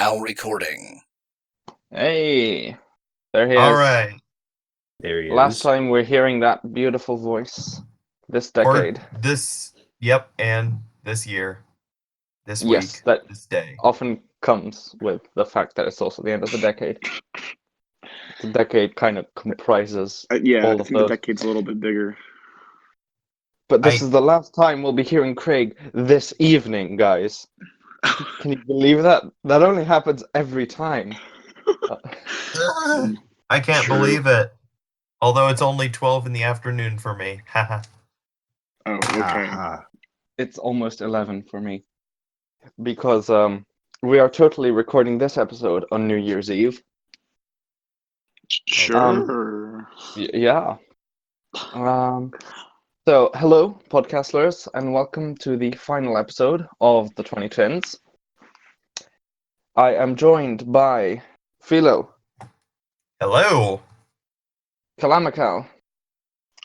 now recording. Hey, there he is. All right. There he Last is. time we're hearing that beautiful voice. This decade. And this year, this Yes, week, that this day. often comes with the fact that it's also the end of the decade. The decade kind of comprises I all think of the those. decade's a little bit bigger. But this is the last time we'll be hearing Craig this evening, guys. Can you believe that? That only happens every time. I can't True. believe it. Although it's only 12 in the afternoon for me. Haha. Oh, okay. Aha. It's almost 11 for me. Because we are totally recording this episode on New Year's Eve. Sure. Yeah. So, hello, podcastlers, and welcome to the final episode of the 2010s. I am joined by Philo, Hello. Kalamacal,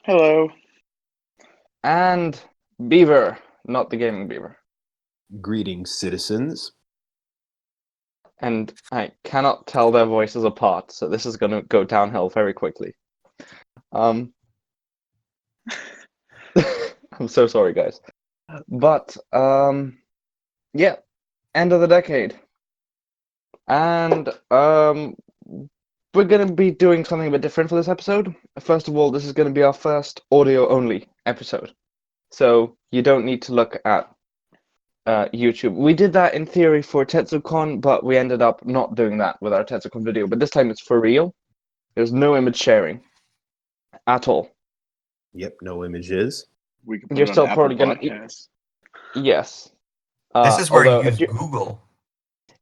Hello. and Beaver, not the gaming Beaver. Greetings, citizens. And I cannot tell their voices apart, so this is going to go downhill very quickly. I'm so sorry, guys. But, yeah, end of the decade. And, we're going to be doing something a bit different for this episode. First of all, this is going to be our first audio-only episode. So you don't need to look at YouTube. We did that in theory for TetsuCon, but we ended up not doing that with our TetsuCon video. But this time it's for real. There's no image sharing at all. Yep, no images. We can put You're it on still Apple probably going to... Podcasts. Yes. This is where although you if use Google.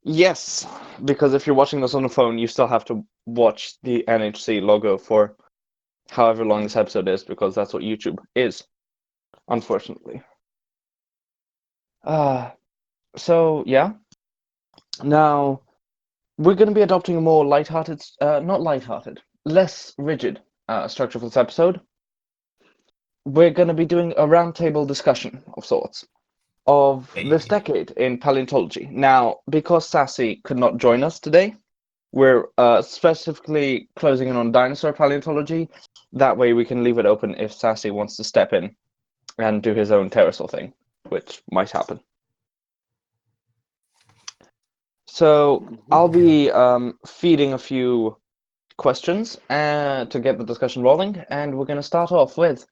Yes, because if you're watching this on the phone, you still have to watch the NHC logo for however long this episode is, because that's what YouTube is, unfortunately. So, yeah. Now, we're going to be adopting a more lighthearted, less rigid structure for this episode. We're going to be doing a roundtable discussion of sorts of this decade in paleontology. Now, because Sassy could not join us today, we're specifically closing in on dinosaur paleontology. That way we can leave it open if Sassy wants to step in and do his own pterosaur thing, which might happen. So I'll be feeding a few questions to get the discussion rolling, and we're going to start off with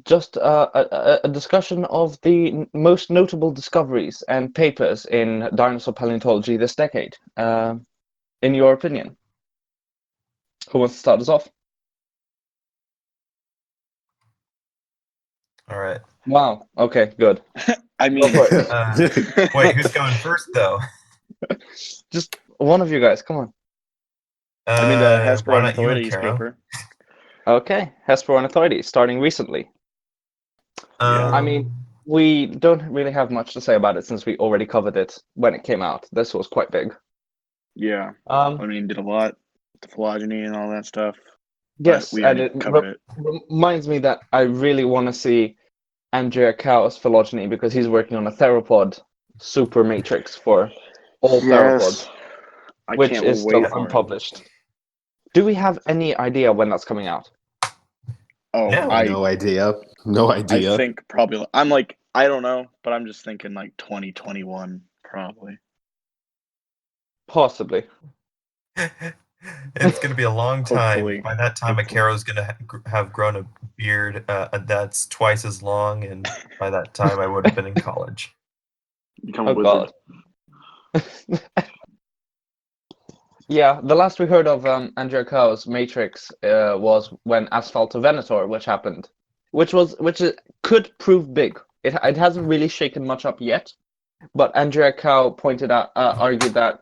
just a discussion of the most notable discoveries and papers in dinosaur paleontology this decade. In your opinion, who wants to start us off? All right. Wow. Okay. Good. I mean, Wait, who's going first, though? Just one of you guys. Come on. I mean, the Why not you, Hesperornithoides Caro? paper. Okay. Hesperornithoides, starting recently. I mean, we don't really have much to say about it since we already covered it when it came out. This was quite big. Yeah. I mean, did a lot. The phylogeny and all that stuff. Yes, we and already it covered it. reminds me that I really want to see Andrea Cow's phylogeny because he's working on a theropod super matrix for all theropods, I which can't is still wait for it. unpublished. Do we have any idea when that's coming out? Oh, No. No idea. No idea. I think probably. I'm like, I don't know, but I'm just thinking like 2021, probably. Possibly. It's going to be a long time. Hopefully. By that time, Akaro's going to have grown a beard that's twice as long, and by that time, I would have been in college. Become Oh a wizard. God. Yeah, the last we heard of Andrea Cow's matrix was when Asphalto Venator, which happened, which could prove big. It hasn't really shaken much up yet, but Andrea Cow argued that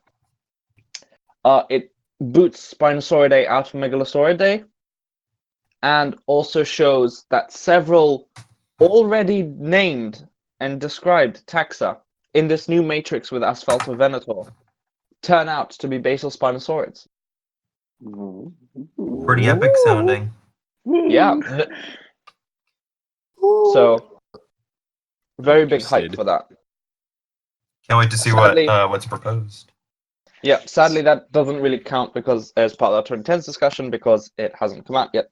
it boots Spinosauridae out of Megalosauridae, and also shows that several already named and described taxa in this new matrix with Asphalto Venator turn out to be basal spinosaurids. Pretty epic sounding. Yeah. So, very big hype Interested. for that. Can't wait to see Sadly- what's proposed. Yeah, sadly that doesn't really count because as part of our 2010s discussion because it hasn't come out yet.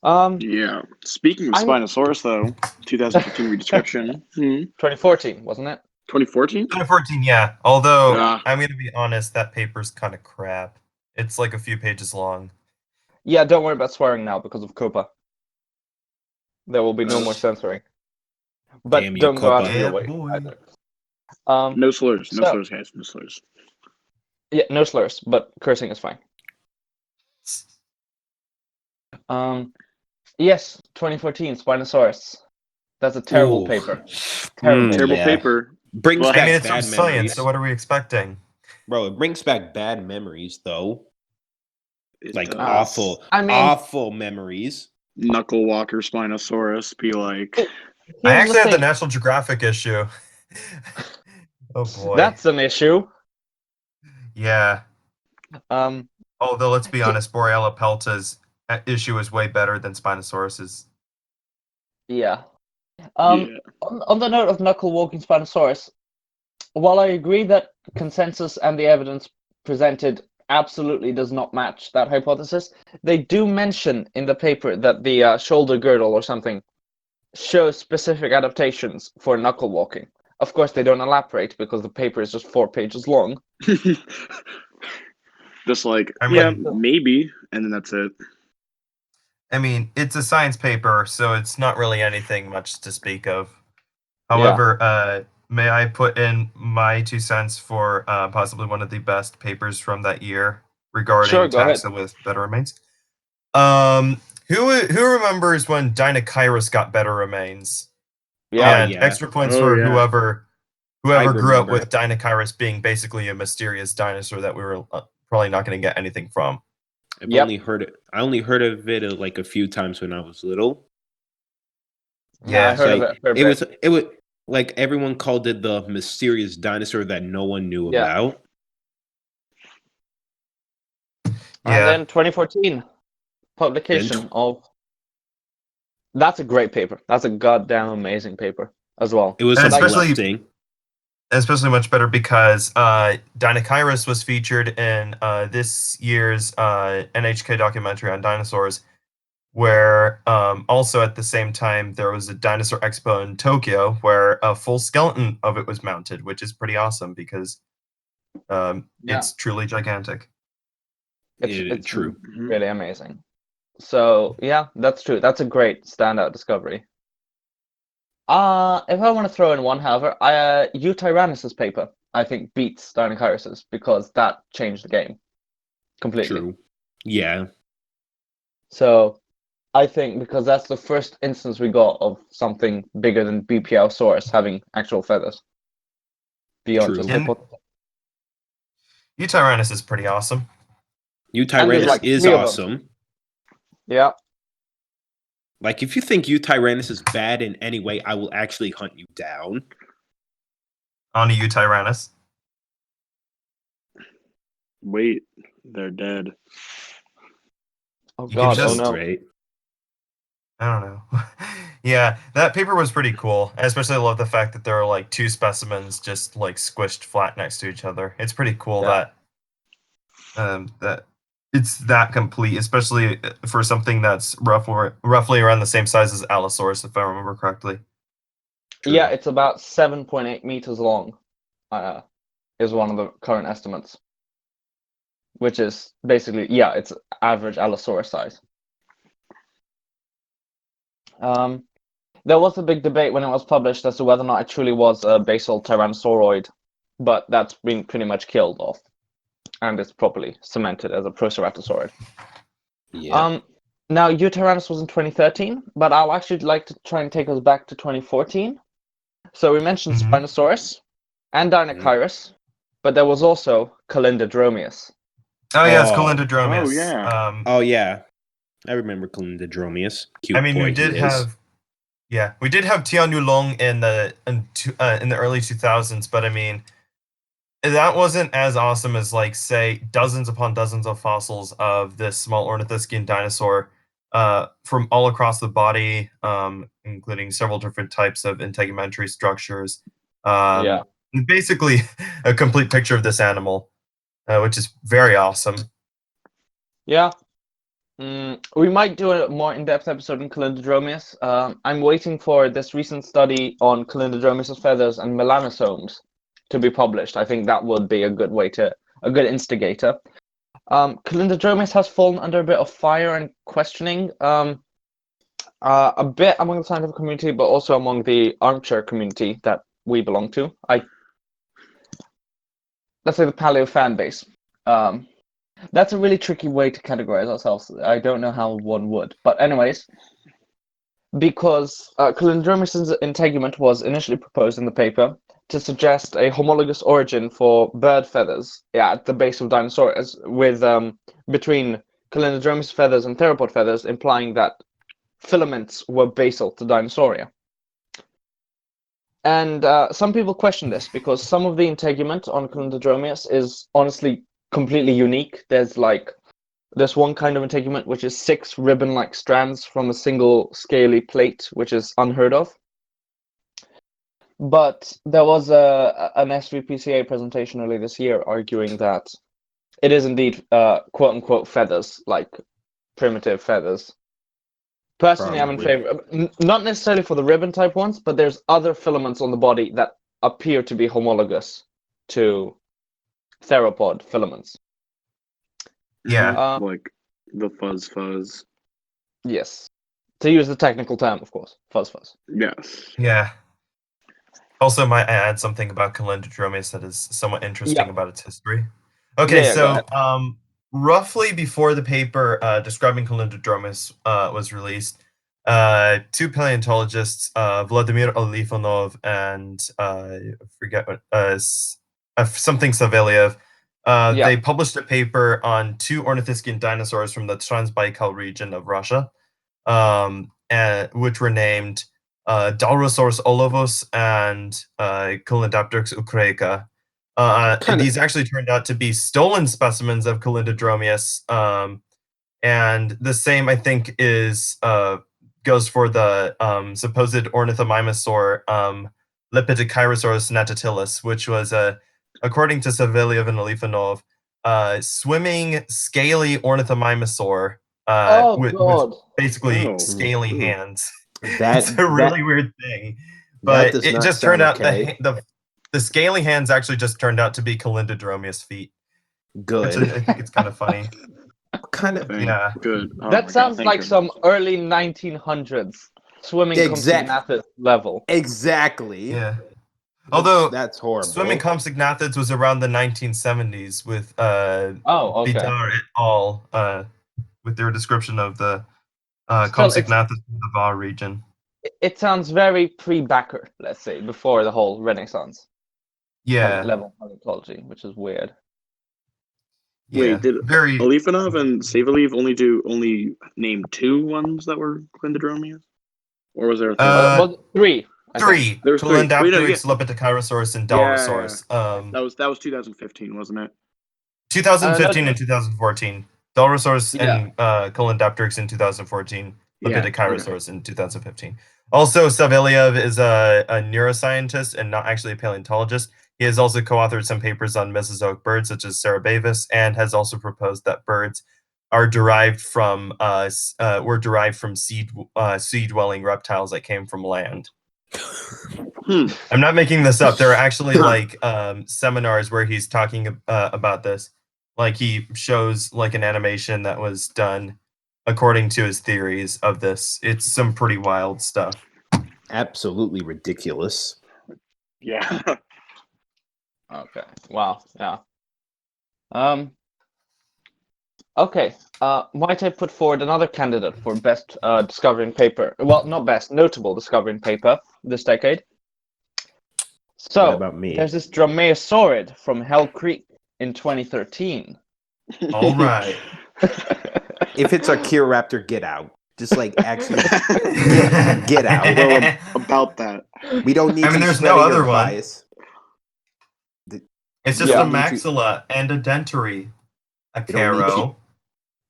Yeah. Speaking of I'm- Spinosaurus, though, 2015 redescription. 2014, wasn't it? 2014? 2014, yeah. Although Yeah. I'm gonna be honest, that paper's kind of crap. It's like a few pages long. Yeah, don't worry about swearing now because of COPA. There will be no more censoring. But Damn you, don't go out COPA. of your Yeah, way boy. either. No slurs. No So- slurs, guys. No slurs. Yeah, no slurs, but cursing is fine. Yes, 2014 Spinosaurus. That's a terrible Ooh. paper. Terrible paper. Terrible Yeah. paper. Brings Well, I mean, back it's from bad science, memories. so what are we expecting? Bro, it brings back bad memories, though. It Like does. awful, I mean- awful memories. Knuckle Walker Spinosaurus be like, I Here's the actually had the thing. National Geographic issue. Oh boy. That's an issue. Yeah. Um, Although let's be honest, Borealia pelta's issue is way better than Spinosaurus's. yeah. yeah. On the note of knuckle walking Spinosaurus, while I agree that consensus and the evidence presented absolutely does not match that hypothesis, they do mention in the paper that the shoulder girdle or something shows specific adaptations for knuckle walking. Of course, they don't elaborate because the paper is just 4 pages long. Just like, I yeah, mean- maybe, and then that's it. I mean, it's a science paper, so it's not really anything much to speak of. However, may I put in my 2 cents for possibly one of the best papers from that year regarding Sure, go ahead. taxa with better remains? Who remembers when Dinochirus got better remains? Yeah. And yeah. extra points Oh, for yeah. whoever I grew up remember. with Dinochirus being basically a mysterious dinosaur that we were probably not going to get anything from. I've Yep. only heard it. I only heard of it like a few times when I was little. Yeah, I Yeah, heard like, of it. For a it bit. was like everyone called it the mysterious dinosaur that no one knew Yeah. about. And Yeah. then 2014 publication of. That's a great paper. That's a goddamn amazing paper as well. It was And a especially- blessing. Especially much better because Dinochirus was featured in this year's NHK documentary on dinosaurs, where also at the same time there was a dinosaur expo in Tokyo where a full skeleton of it was mounted, which is pretty awesome because Yeah. it's truly gigantic. It's True. Mhm. really amazing. So yeah, that's true. That's a great standout discovery. If I want to throw in one, however, Tyrannus's paper I think beats Dinochirus's because that changed the game completely. True. Yeah. So I think because that's the first instance we got of something bigger than BPLsaurus having actual feathers beyond True. just And- hypothesis. Tyrannus is pretty awesome. Tyrannus like is 3 of them. awesome. Yeah. Like, if you think Tyrannus is bad in any way, I will actually hunt you down. On a Tyrannus. Wait, they're dead. Oh You can god. Oh just- no. Great. I don't know. Yeah, that paper was pretty cool. I especially love the fact that there are like 2 specimens just like squished flat next to each other. It's pretty cool Yeah. that it's that complete, especially for something that's roughly around the same size as Allosaurus, if I remember correctly. True. Yeah, it's about 7.8 meters long. Is one of the current estimates, which is basically it's average Allosaurus size. There was a big debate when it was published as to whether or not it truly was a basal tyrannosauroid, but that's been pretty much killed off, and it's properly cemented as a proceratosaurid. Yeah. Now, Tyrannus was in 2013, but I'll actually like to try and take us back to 2014. So we mentioned Mhm. Spinosaurus and Dinochirus, but there was also Calindrodromius. Oh yeah, it's Oh. Calindrodromius. Oh, yeah. Oh yeah. I remember Calindrodromius. Cute I mean, boy we did he is. have, we did have Tianulong in the early 2000s, but I mean, that wasn't as awesome as like say dozens upon dozens of fossils of this small ornithischian dinosaur from all across the body, including several different types of integumentary structures. Yeah. Basically, a complete picture of this animal, which is very awesome. Yeah. We might do a more in-depth episode on Calindrodromeus. I'm waiting for this recent study on Calindrodromeus' feathers and melanosomes to be published. I think that would be a good instigator. Calindrodromeus has fallen under a bit of fire and questioning, a bit among the scientific community, but also among the armchair community that we belong to. Let's say the paleo fan base. That's a really tricky way to categorize ourselves. I don't know how one would. But anyways, because Calindrodromeus' integument was initially proposed in the paper to suggest a homologous origin for bird feathers at the base of dinosaurs, with between Calindrodromeus feathers and theropod feathers, implying that filaments were basal to Dinosauria. And some people question this because some of the integument on Calindrodromeus is honestly completely unique. There's one kind of integument which is 6 ribbon-like strands from a single scaly plate, which is unheard of. But there was an SVPCA presentation earlier this year arguing that it is indeed quote-unquote feathers, like primitive feathers. Personally, I'm in favor, not necessarily for the ribbon-type ones, but there's other filaments on the body that appear to be homologous to theropod filaments. Yeah. Like the fuzz. Yes. To use the technical term, of course. Fuzz. Yes. Yeah. Also, might I add something about Calindrodromeus that is somewhat interesting about its history? Okay, Yeah, go so roughly before the paper describing Calindrodromeus was released, 2 paleontologists, Vladimir Alifonov and I forget what something Savelyev, they published a paper on 2 ornithischian dinosaurs from the Transbaikal region of Russia, which were named Dalrosaurus olovus and Calindapteryx ukreica. These actually turned out to be stolen specimens of Calindrodromeus, and the same, I think, is goes for the supposed ornithomimosaur Lepidopterosaurus natatilis, which was, according to Savelyev and Alifonov, swimming scaly ornithomimosaur with basically scaly hands. It's a really weird thing, but it just turned out the scaly hands actually just turned out to be Calindrodromeus feet. Good. Which I think it's kind of funny. Kind of, yeah. Good. Oh that sounds like some early 1900s swimming compsognathus level. Exactly. Yeah. Although that's horrible. Swimming compsognathus was around the 1970s with Vidar et al. With their description of the compsognathus in the Var region. It sounds very pre-Backer, let's say, before the whole Renaissance. Yeah. Level paleontology, which is weird. Wait, did Alifonov and Savelyev only name 2 ones that were Calindrodromeus? Or was there a third? 3. 3. Calindapteryx, Lepidopterosaurus, and Dalrosaurus. That was 2015, wasn't it? 2015 and 2014. Dalrosaurus and Calindapteryx in 2014. Lepidopterosaurus in 2015. Also, Savelyev is a neuroscientist and not actually a paleontologist. He has also co-authored some papers on Mesozoic birds, such as Cerebavis, and has also proposed that birds are derived from sea-dwelling reptiles that came from land. I'm not making this up. There are actually seminars where he's talking about this. Like he shows like an animation that was done according to his theories of this. It's some pretty wild stuff. Absolutely ridiculous. Yeah. Okay. Wow. Yeah. Okay. Might I put forward another candidate for best discovering paper? Well, not best, notable discovering paper this decade. So, what about me? There's this dromaeosaurid from Hell Creek in 2013. All right. If it's a Chiropter, get out. Just like actually get out. About that. We don't need. I mean, there's no other one. Bias. It's just a maxilla and a dentary, a caro.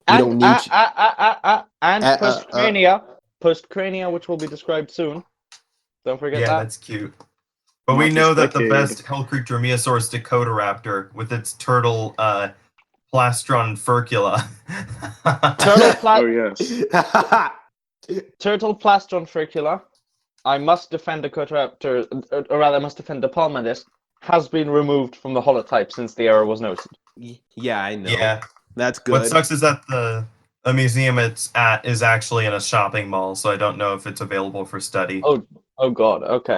And postcrania, which will be described soon. Don't forget that. Yeah, that's cute. But we know that the decade. best Hell Creek Dromaeosaurus Dakotaraptor with its turtle plastron furcula. Oh yes. Turtle plastron furcula. I must defend Dakotaraptor, or rather, I must defend the Palmadisc, has been removed from the holotype since the error was noted. Yeah, I know. Yeah. That's good. What sucks is that the museum it's at is actually in a shopping mall, so I don't know if it's available for study. Oh god, okay.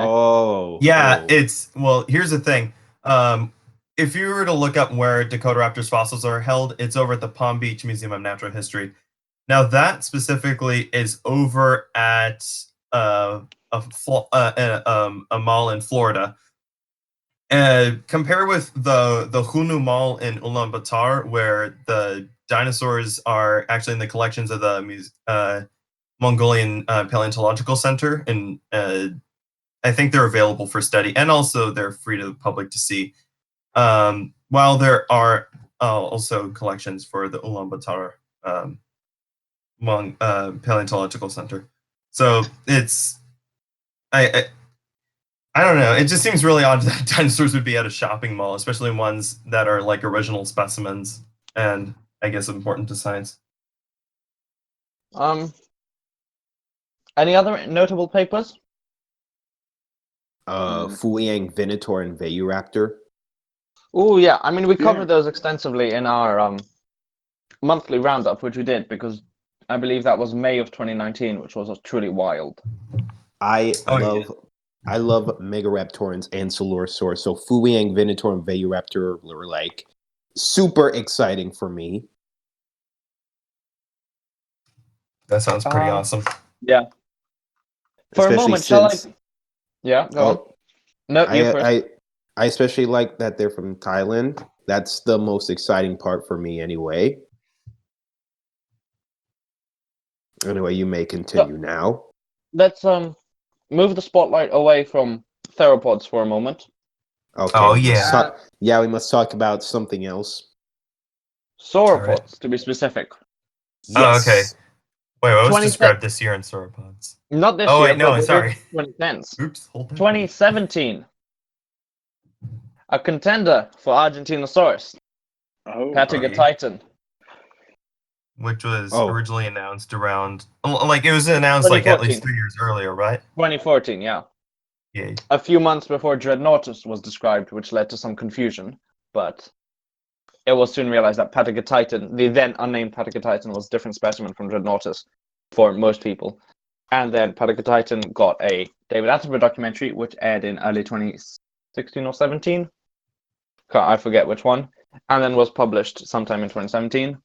Yeah, it's here's the thing. If you were to look up where Dakotaraptor's fossils are held, it's over at the Palm Beach Museum of Natural History. Now that specifically is over at a mall in Florida. Compare with the Hunu Mall in Ulaanbaatar, where the dinosaurs are actually in the collections of the Mongolian Paleontological Center, and I think they're available for study, and also they're free to the public to see. While there are also collections for the Ulaanbaatar Paleontological Center, so it's I don't know. It just seems really odd that dinosaurs would be at a shopping mall, especially ones that are like original specimens, and I guess important to science. Any other notable papers? Fuliang Venator and Velociraptor. Oh yeah, I mean we covered those extensively in our monthly roundup, which we did because I believe that was May of 2019, which was truly wild. I love Megaraptorans and Coelurosaurus. So Fuliang Venator and Velociraptor were like super exciting for me. That sounds pretty awesome. Yeah. For Especially a moment, since, shall I? Yeah, go on. No, you first. I especially like that they're from Thailand. That's the most exciting part for me anyway. Anyway, you may continue now. Let's move the spotlight away from theropods for a moment. Okay. Oh yeah. We must talk about something else. Sauropods, to be specific. Yes. Oh, okay. Wait, what was described this year in sauropods? Not this year. Oh wait, no, sorry. 2010s. Oops, hold on. 2017. A contender for Argentinosaurus. Patagotitan. Which was originally announced around, like it was announced like at least 3 years earlier, right? 2014, yeah. Yeah. A few months before Dreadnoughtus was described, which led to some confusion, but it was soon realized that Patagotitan, the then unnamed Patagotitan, was a different specimen from Dreadnoughtus for most people. And then Patagotitan got a David Attenborough documentary, which aired in early 2016 or 17. I forget which one. And then was published sometime in 2017.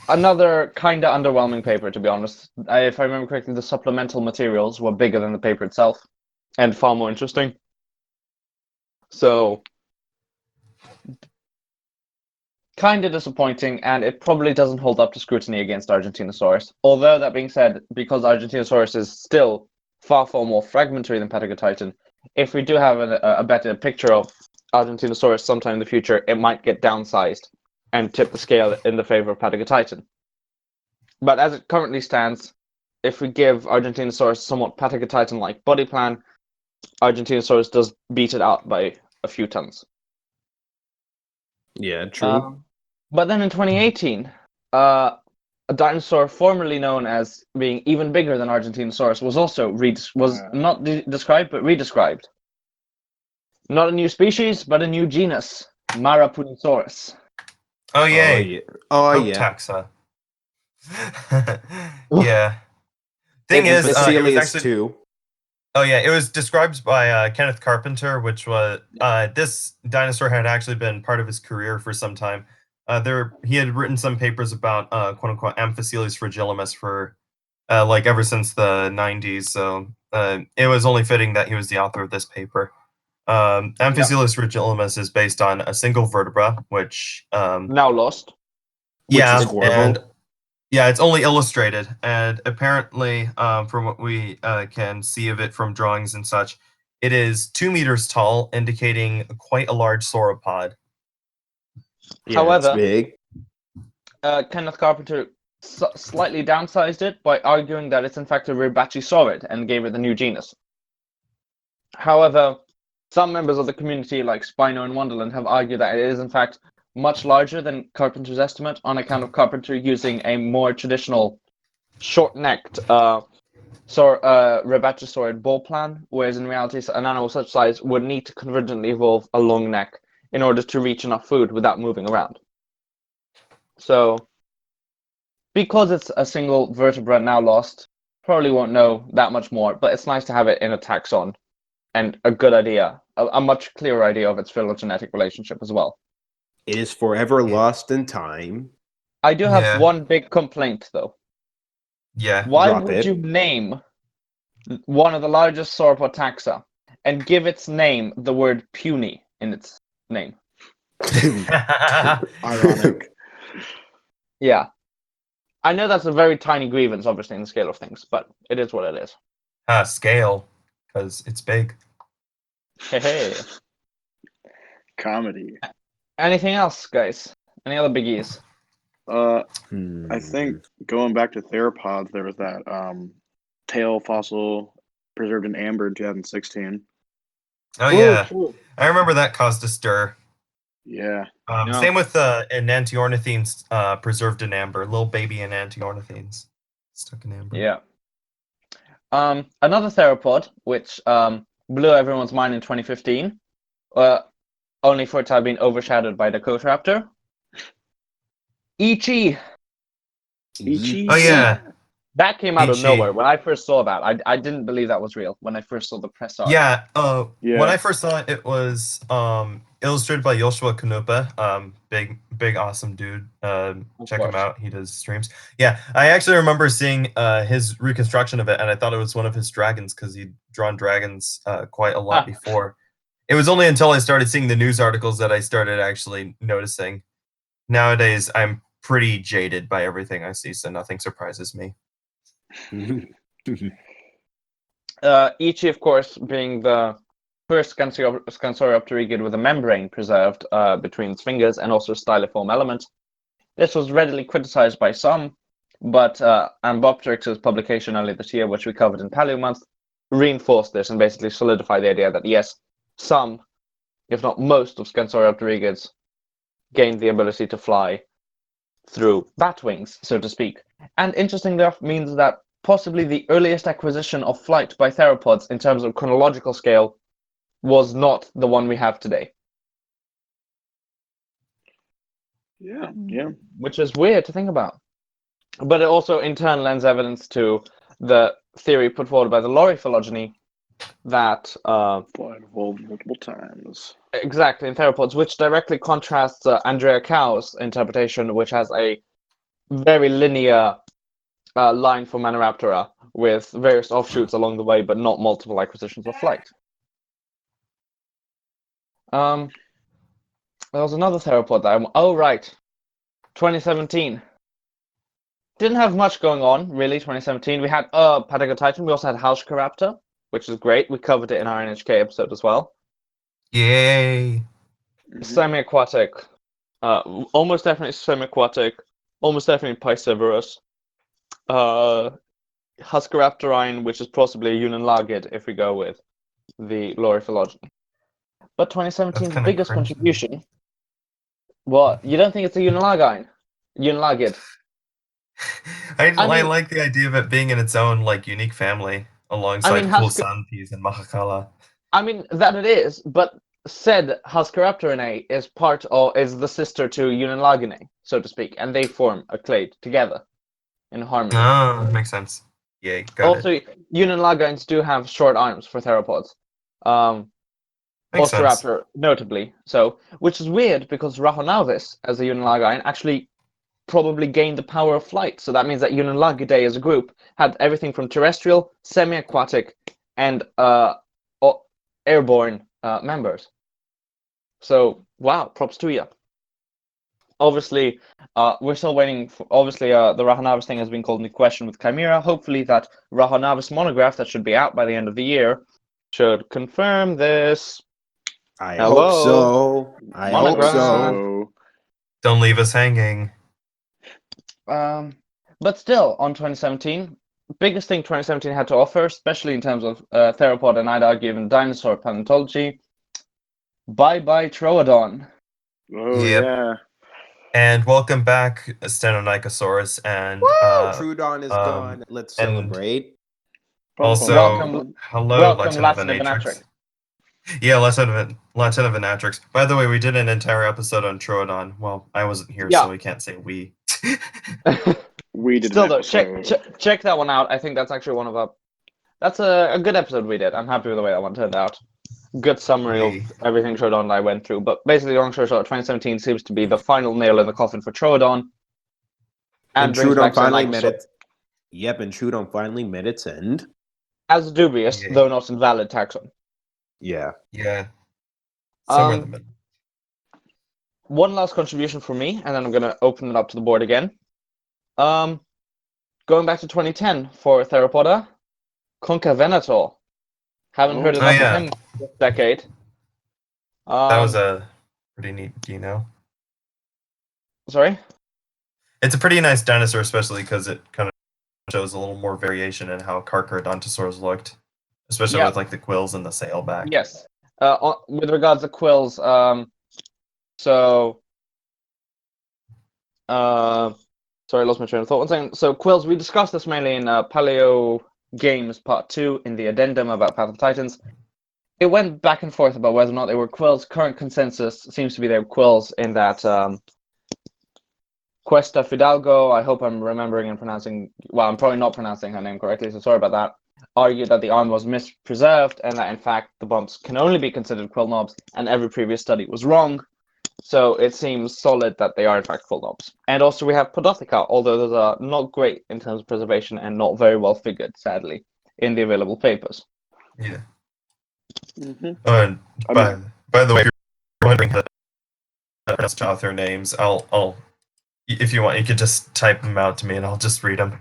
Another kind of underwhelming paper, to be honest. If I remember correctly, the supplemental materials were bigger than the paper itself and far more interesting. So, kind of disappointing, and it probably doesn't hold up to scrutiny against Argentinosaurus. Although, that being said, because Argentinosaurus is still far more fragmentary than Patagotitan, if we do have a better picture of Argentinosaurus sometime in the future, it might get downsized and tip the scale in the favor of Patagotitan. But as it currently stands, if we give Argentinosaurus somewhat Patagotitan-like body plan, Argentinosaurus does beat it out by a few tons. Yeah, true. But then in 2018, a dinosaur formerly known as being even bigger than Argentinosaurus was also not described, but redescribed. Not a new species, but a new genus, Marapunisaurus. Oh yay! Taxa. Yeah. Thing is, it was actually too. Oh yeah, it was described by Kenneth Carpenter, which was this dinosaur had actually been part of his career for some time. He had written some papers about quote unquote Amphicoelis fragilis for like ever since the 90s. So it was only fitting that he was the author of this paper. Amphicoelis fragilis is based on a single vertebra, which now lost. Yeah, and yeah, it's only illustrated, and apparently, from what we can see of it from drawings and such, it is 2 meters tall, indicating quite a large sauropod. Yeah, however, it's big. Kenneth Carpenter slightly downsized it by arguing that it's in fact a Ribachysaurid and gave it the new genus. However, some members of the community, like Spino and Wonderland, have argued that it is in fact much larger than Carpenter's estimate on account of Carpenter using a more traditional short-necked rebatorsaurid bull plan, whereas in reality an animal such size would need to convergently evolve a long neck in order to reach enough food without moving around. So, because it's a single vertebra now lost, probably won't know that much more, but it's nice to have it in a taxon and a good idea, a much clearer idea of its phylogenetic relationship as well. It is forever lost in time. I do have one big complaint, though. Yeah. Why would you name one of the largest sauropod taxa and give its name the word puny in its name? Ironic. Yeah. I know that's a very tiny grievance, obviously, in the scale of things, but it is what it is. Scale, because it's big. Hey. Comedy. Anything else, guys? Any other biggies? I think going back to theropods, there was that tail fossil preserved in amber in 2016. Oh yeah, I remember that caused a stir. Yeah. Same with enantiornithines preserved in amber, little baby enantiornithines stuck in amber. Yeah. Another theropod, which blew everyone's mind in 2015, only for it to have been overshadowed by the Coatraptor. Ichi. Oh yeah. That came out of nowhere. When I first saw that, I didn't believe that was real when I first saw the press art. Yeah, when I first saw it, it was illustrated by Yoshua Kanupa. Big awesome dude. Check him out. He does streams. Yeah, I actually remember seeing his reconstruction of it, and I thought it was one of his dragons because he'd drawn dragons quite a lot before. It was only until I started seeing the news articles that I started actually noticing. Nowadays, I'm pretty jaded by everything I see, so nothing surprises me. Ichi, of course, being the first Scansoriopterygid with a membrane preserved between its fingers and also stylofoam element. This was readily criticized by some, but Ambopteryx's publication earlier this year, which we covered in Paleo Month, reinforced this and basically solidified the idea that yes, some, if not most, of Scansoriopterygids gained the ability to fly through bat wings, so to speak. And interestingly enough, means that possibly the earliest acquisition of flight by theropods in terms of chronological scale was not the one we have today. Yeah. Which is weird to think about. But it also in turn lends evidence to the theory put forward by the Lorry phylogeny that flight evolved multiple times. Exactly, in theropods, which directly contrasts Andrea Cow's interpretation, which has a very linear line for Maniraptora with various offshoots along the way, but not multiple acquisitions of flight. There was another theropod that oh, right. 2017. Didn't have much going on, really, 2017. We had Patagotitan. We also had Halschkaraptor, which is great. We covered it in our NHK episode as well. Yay! Semi-aquatic. Almost definitely semi-aquatic. Almost definitely piscivorous. Huscaraptorine, which is possibly a Unilagid if we go with the Lorry phylogeny. But 2017's biggest contribution. What? You don't think it's a Unilagid? I like the idea of it being in its own unique family alongside Coolsanthis and Mahakala. I mean that it is, but said Huscaraptorinae is the sister to Unilaginae, so to speak, and they form a clade together in harmony. Oh, makes sense. Yeah, got it. Unilagines do have short arms for theropods. Osteraptor, notably so, which is weird because Rhahonavis, as a Unilagine, actually probably gained the power of flight. So that means that Unilagidae as a group had everything from terrestrial, semi-aquatic, and airborne members. So, wow, props to you. Obviously, we're still waiting for, the Rhahonavis thing has been called into question with Chimera. Hopefully that Rhahonavis monograph that should be out by the end of the year should confirm this. I hope so. I hope so. Don't leave us hanging. But still, on 2017, biggest thing 2017 had to offer, especially in terms of theropod and I'd argue even dinosaur paleontology, Bye-bye Troodon. Oh, Yep. yeah. And welcome back, Stenonychosaurus, and Troodon is gone. Let's celebrate. Also, welcome hello, Latinovenatrix. Yeah, Latinovenatrix. By the way, we did an entire episode on Troodon. Well, I wasn't here, so we can't say we. We did. Still though, check that one out. I think that's actually one of our. That's a good episode we did. I'm happy with the way that one turned out. Good summary of everything Troodon I went through. But basically, long story short, 2017 seems to be the final nail in the coffin for Troodon. And Troodon finally met it. Yep, and Troodon finally met its end. As dubious, though not invalid taxon. Yeah. Yeah. Somewhere in the middle. One last contribution from me, and then I'm going to open it up to the board again. Going back to 2010 for Theropoda, Concavenator. Haven't heard enough of him this decade. That was a pretty neat dino. Sorry? It's a pretty nice dinosaur, especially because it kind of shows a little more variation in how Carcharodontosaurs looked, especially with like the quills and the sailback. Yes. With regards to quills, sorry, I lost my train of thought. One second. So quills, we discussed this mainly in Paleo Games Part 2 in the addendum about Path of Titans. It went back and forth about whether or not they were quills. Current consensus seems to be they were quills in that Cuesta Fidalgo, I hope I'm remembering and pronouncing, well, I'm probably not pronouncing her name correctly, so sorry about that, argued that the arm was mispreserved and that in fact the bumps can only be considered quill knobs and every previous study was wrong. So it seems solid that they are in fact quill knobs. And also we have Podothica, although those are not great in terms of preservation and not very well figured, sadly, in the available papers. Yeah. Mm-hmm. By the way, if you're wondering how to pronounce author names, I'll if you want, you could just type them out to me and I'll just read them.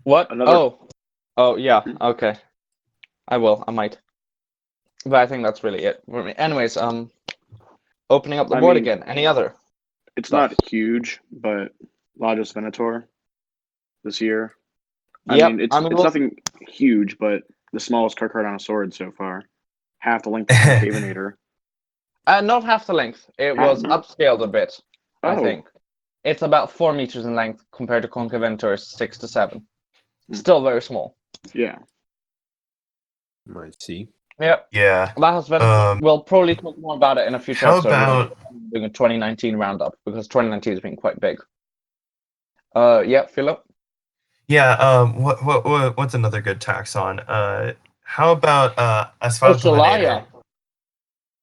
What? Oh yeah, okay. I will, I might. But I think that's really it for me. Anyways, opening up the board again. Any other? It's not huge, but Lagos Venator this year. It's nothing huge, but the smallest Carcharodontosaurus so far. Half the length of Concavinator. Not half the length. It was upscaled a bit, I think. It's about 4 meters in length compared to Concavinator's 6 to 7. Still very small. Yeah. Might see. Yep. Yeah. Lagos Venator. We'll probably talk more about it in a future episode. About doing a 2019 roundup because 2019 has been quite big. Yeah, Philip. Yeah. What's another good taxon? How about Asphaltovenator?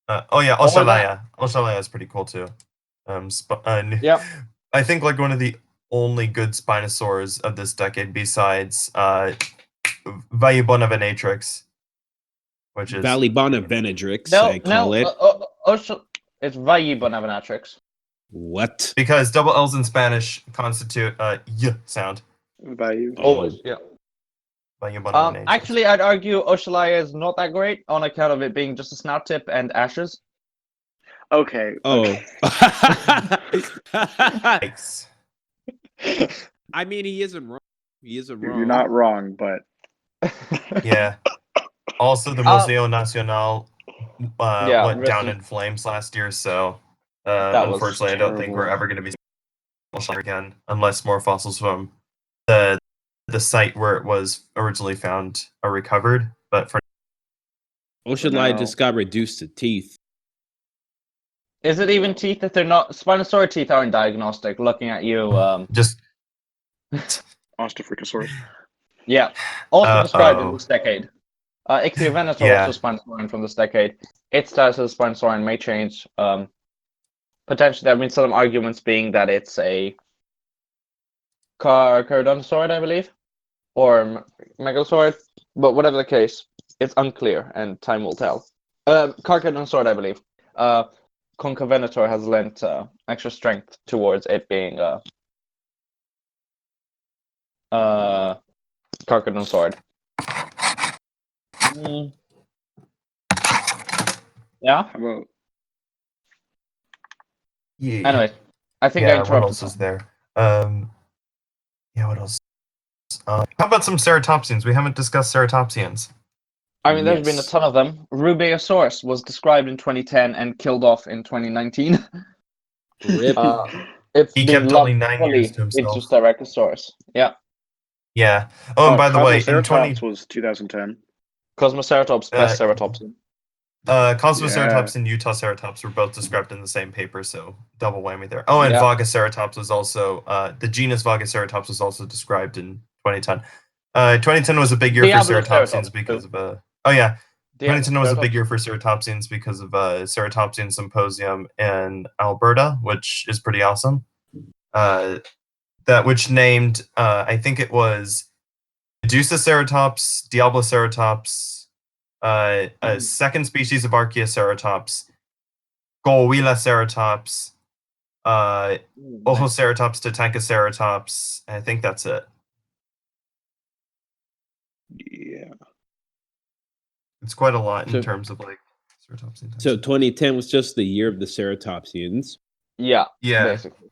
Ocelaya. Ocelaya is pretty cool too. Yeah. I think like one of the only good Spinosaurs of this decade besides Valleybonavenatrix, which is Valleybonavenatrix. I call it. It's Valleybonavenatrix. What? Because double L's in Spanish constitute y sound. Always, yeah. Actually, I'd argue Ocelaya is not that great on account of it being just a snout tip and ashes. Okay. Oh. Thanks. I mean, he isn't wrong. You're not wrong, but yeah. Also, the Museo Nacional went down in flames last year, so unfortunately, I don't think we're ever going to be again unless more fossils from the site where it was originally found are recovered. But for Ocelaya just got reduced to teeth. Is it even teeth if they're not? Spinosaurus teeth aren't diagnostic. Looking at you, just Ostafricosaurus. Yeah, also described in this decade. Ichthyovenator also Spinosaurian from this decade. Its status as Spinosaurian may change. Potentially, there have been some arguments being that it's a Carcharodontosaurid, I believe, or Megalosaurid. But whatever the case, it's unclear, and time will tell. Carcharodontosaurid, I believe. Concavenator has lent extra strength towards it being Carcharodontosaurid. Yeah. How about? Yeah. Anyway, I think I interrupted. What else is there? What else? How about some ceratopsians? We haven't discussed ceratopsians. I mean, there's been a Yes. ton of them. Rubeosaurus was described in 2010 and killed off in 2019. Rip. It's He been kept only lumped 9 years fully to himself. into Styracosaurus. Yeah. Yeah. Oh, and by the way, in Cosmoceratops was 2010. Cosmoceratops, best Uh, ceratopsin. Cosmoceratops Yeah. and Utaceratops were both described in the same paper, so double whammy there. Oh, and Yeah. Vagaceratops was also the genus Vagaceratops was also described in 2010. 2010 was a big year for ceratopsians Diabloceratops, because too. of 2010 was a big Diabloceratops. year for ceratopsians because of Ceratopsian Symposium in Alberta, which is pretty awesome. That which named I think it was Medusaceratops, Diabloceratops, a second species of Archaeoceratops, Golwelaceratops, Ohoceratops, Tatankaceratops. I think that's it. Yeah. It's quite a lot in So- terms of like ceratopsian. So 2010 was just the year of the ceratopsians. Yeah, Yeah. basically.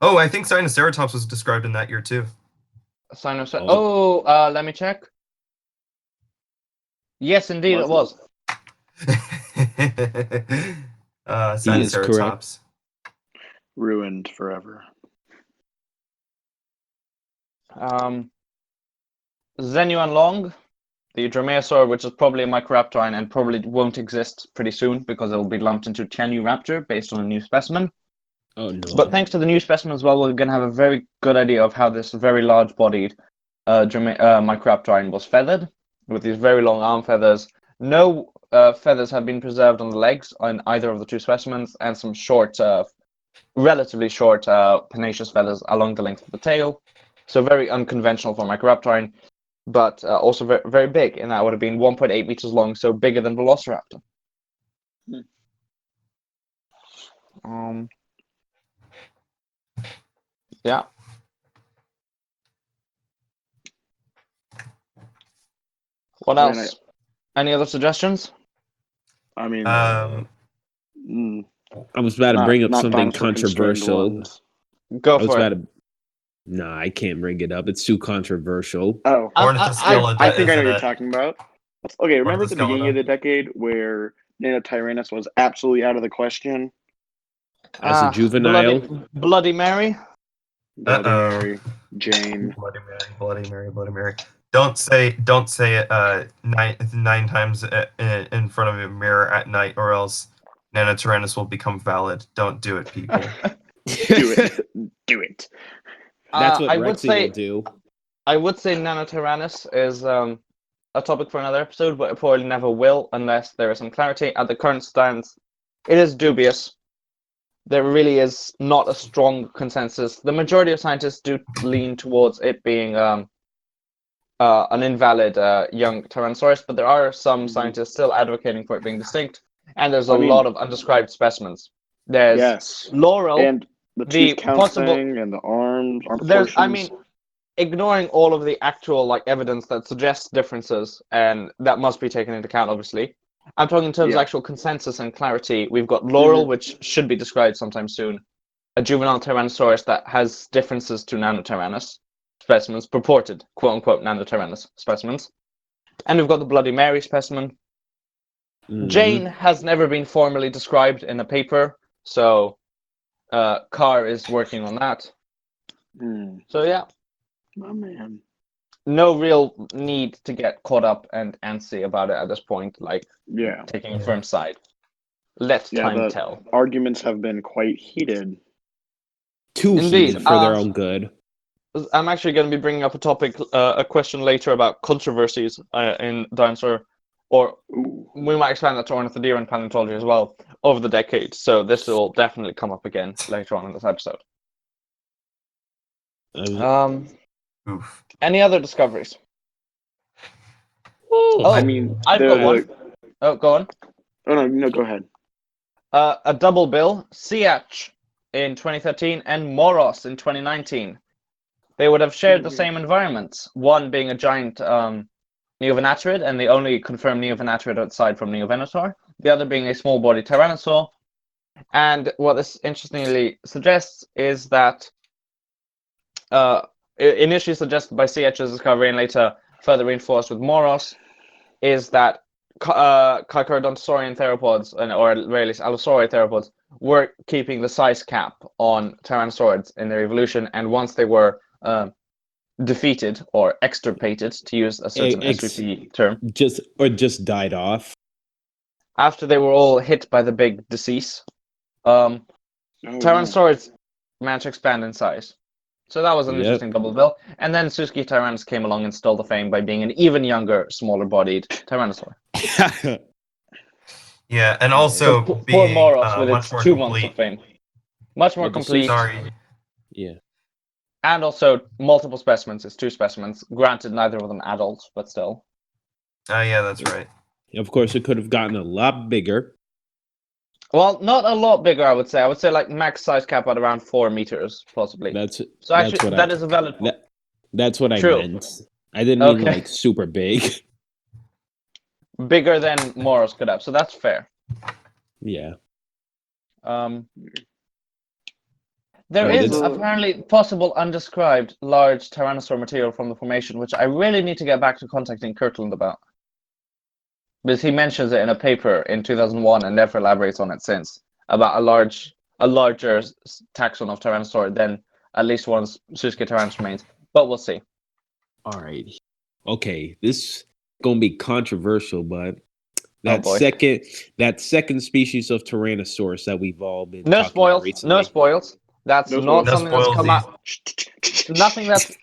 Oh, I think Sinoceratops was described in that year too. Let me check. Yes, indeed, it was. Sinoceratops. Ruined forever. Zenuan Long, the dromaeosaur, which is probably a Microraptorine and probably won't exist pretty soon because it will be lumped into Raptor based on a new specimen. Oh no. But thanks to the new specimen as well, we're going to have a very good idea of how this very large-bodied Microraptorine was feathered, with these very long arm feathers. No feathers have been preserved on the legs on either of the two specimens, and some short, relatively short pennaceous feathers along the length of the tail. So very unconventional for Microraptorine, but also very, very big, and that would have been 1.8 meters long, so bigger than Velociraptor. Yeah. What else? Any other suggestions? I mean, I was about to bring up something controversial. Go for it. Nah, I can't bring it up. It's too controversial. Oh, Ornithoscelida, I think I know isn't what you're it? talking about. Okay, remember at the beginning of Ornithoscelida. the decade where Nanotyrannus was absolutely out of the question? As a juvenile. Bloody Mary. Bloody Mary, Jane. Bloody Mary. Don't say it 9 times in front of a mirror at night, or else Nanotyrannus will become valid. Don't do it, people. Do it. Do it. That's what I would Rexy say, will do. I would say Nanotyrannus is a topic for another episode, but it probably never will unless there is some clarity. At the current stance, it is dubious. There really is not a strong consensus. The majority of scientists do lean towards it being an invalid young Tyrannosaurus, but there are some scientists still advocating for it being distinct, and there's a lot of undescribed specimens. There's Laurel, and the tooth count thing, and the arm portions. I mean, ignoring all of the actual evidence that suggests differences, and that must be taken into account, obviously. I'm talking in terms of actual consensus and clarity. We've got Laurel, which should be described sometime soon, a juvenile Tyrannosaurus that has differences to Nanotyrannus specimens, purported quote-unquote Nanotyrannus specimens. And we've got the Bloody Mary specimen. Jane has never been formally described in a paper, so Carr is working on that. So yeah. My man. No real need to get caught up and antsy about it at this point, taking a firm side. Let time tell. Arguments have been quite heated. Too heated for their own good. I'm actually going to be bringing up a question later about controversies in dinosaur, or we might expand that to ornithopter and paleontology as well over the decades. So this will definitely come up again later on in this episode. Any other discoveries? I mean, I've got one. Oh, go on. Oh no, go ahead. A double bill, Siach in 2013 and Moros in 2019. They would have shared the same environments, one being a giant Neovenaturid and the only confirmed Neovenaturid outside from Neovenator, the other being a small-bodied Tyrannosaur. And what this interestingly suggests is that initially suggested by Siach's discovery and later further reinforced with Moros, is that Carcharodontosaurian theropods, or at very least Allosauride theropods, were keeping the size cap on Tyrannosaurids in their evolution, and once they were defeated or extirpated, to use a certain SVP term, just died off. After they were all hit by the big disease, Tyrannosaurids managed to expand in size. So that was an interesting double bill. And then Suzuki Tyrannus came along and stole the fame by being an even younger, smaller-bodied Tyrannosaur. Yeah, and also so being Moros with much its more 2 complete. months of fame. Much more complete. Sorry. Yeah. And also multiple specimens. It's 2 specimens. Granted, neither of them adults, but still. Yeah, that's right. Of course, it could have gotten a lot bigger. Well, not a lot bigger, I would say. I would say like max size cap at around 4 meters, possibly. So actually, that is a valid point. That's what True. I meant. I didn't mean like super big. Bigger than Moros could have, so that's fair. Yeah. There is apparently possible undescribed large Tyrannosaur material from the formation, which I really need to get back to contacting Kirtland about. Because he mentions it in a paper in 2001 and never elaborates on it since, about a larger taxon of Tyrannosaur than at least one Suzuki Tyrannosaur remains. But we'll see. All right. Okay, this is gonna be controversial, but that second species of Tyrannosaurus that we've all been no talking about spoils. recently. No spoils. That's not something that's come out. Nothing that's.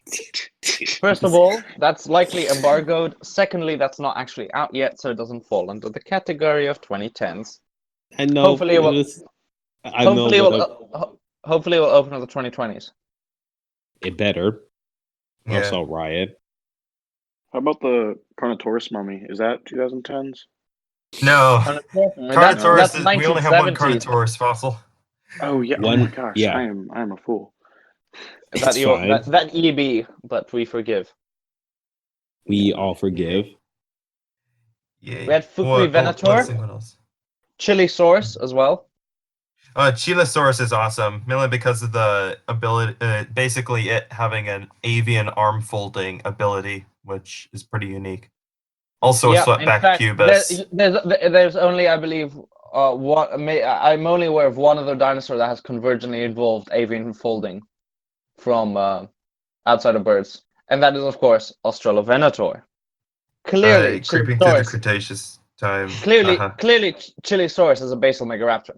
First of all, that's likely embargoed. Secondly, that's not actually out yet, so it doesn't fall under the category of 2010s. I know. Hopefully, it will. Hopefully, it will open in the 2020s. It better. Yeah. Also, riot. How about the Carnotaurus mummy? Is that 2010s? No. Carnotaurus. That's we only have one Carnotaurus fossil. Oh yeah. Oh my gosh. Yeah. I am a fool. That EB, but we forgive. We all forgive. Yeah. We had Fukui Venator, Chilisaurus as well. Chilosaurus is awesome, mainly because of the ability, basically it having an avian arm folding ability, which is pretty unique. Also, a swept back pubis. There's only, I believe, I'm only aware of one other dinosaur that has convergently evolved avian folding from outside of birds, and that is, of course, Australovenator. Clearly, creeping through the Cretaceous time. Clearly, Chilisaurus is a basal megaraptor.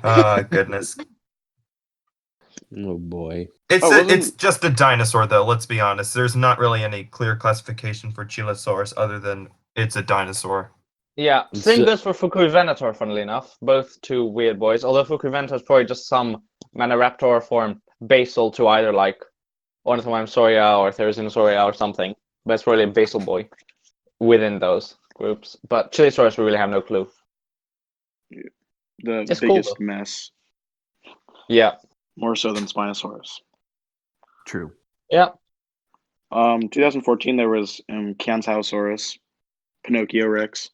Oh goodness. Oh boy. It's just a dinosaur, though. Let's be honest. There's not really any clear classification for Chilosaurus other than it's a dinosaur. Yeah, same goes for Fukui Venator, funnily enough. Both 2 weird boys. Although Fukui Venator is probably just some Maniraptor form basal to either like Ornithomimsauria or Therizinosaurus or something. But it's probably a basal boy within those groups. But Chilisaurus, we really have no clue. The biggest mess. Yeah. More so than Spinosaurus. True. Yeah. 2014 there was Kiantaosaurus, Pinocchio Rex.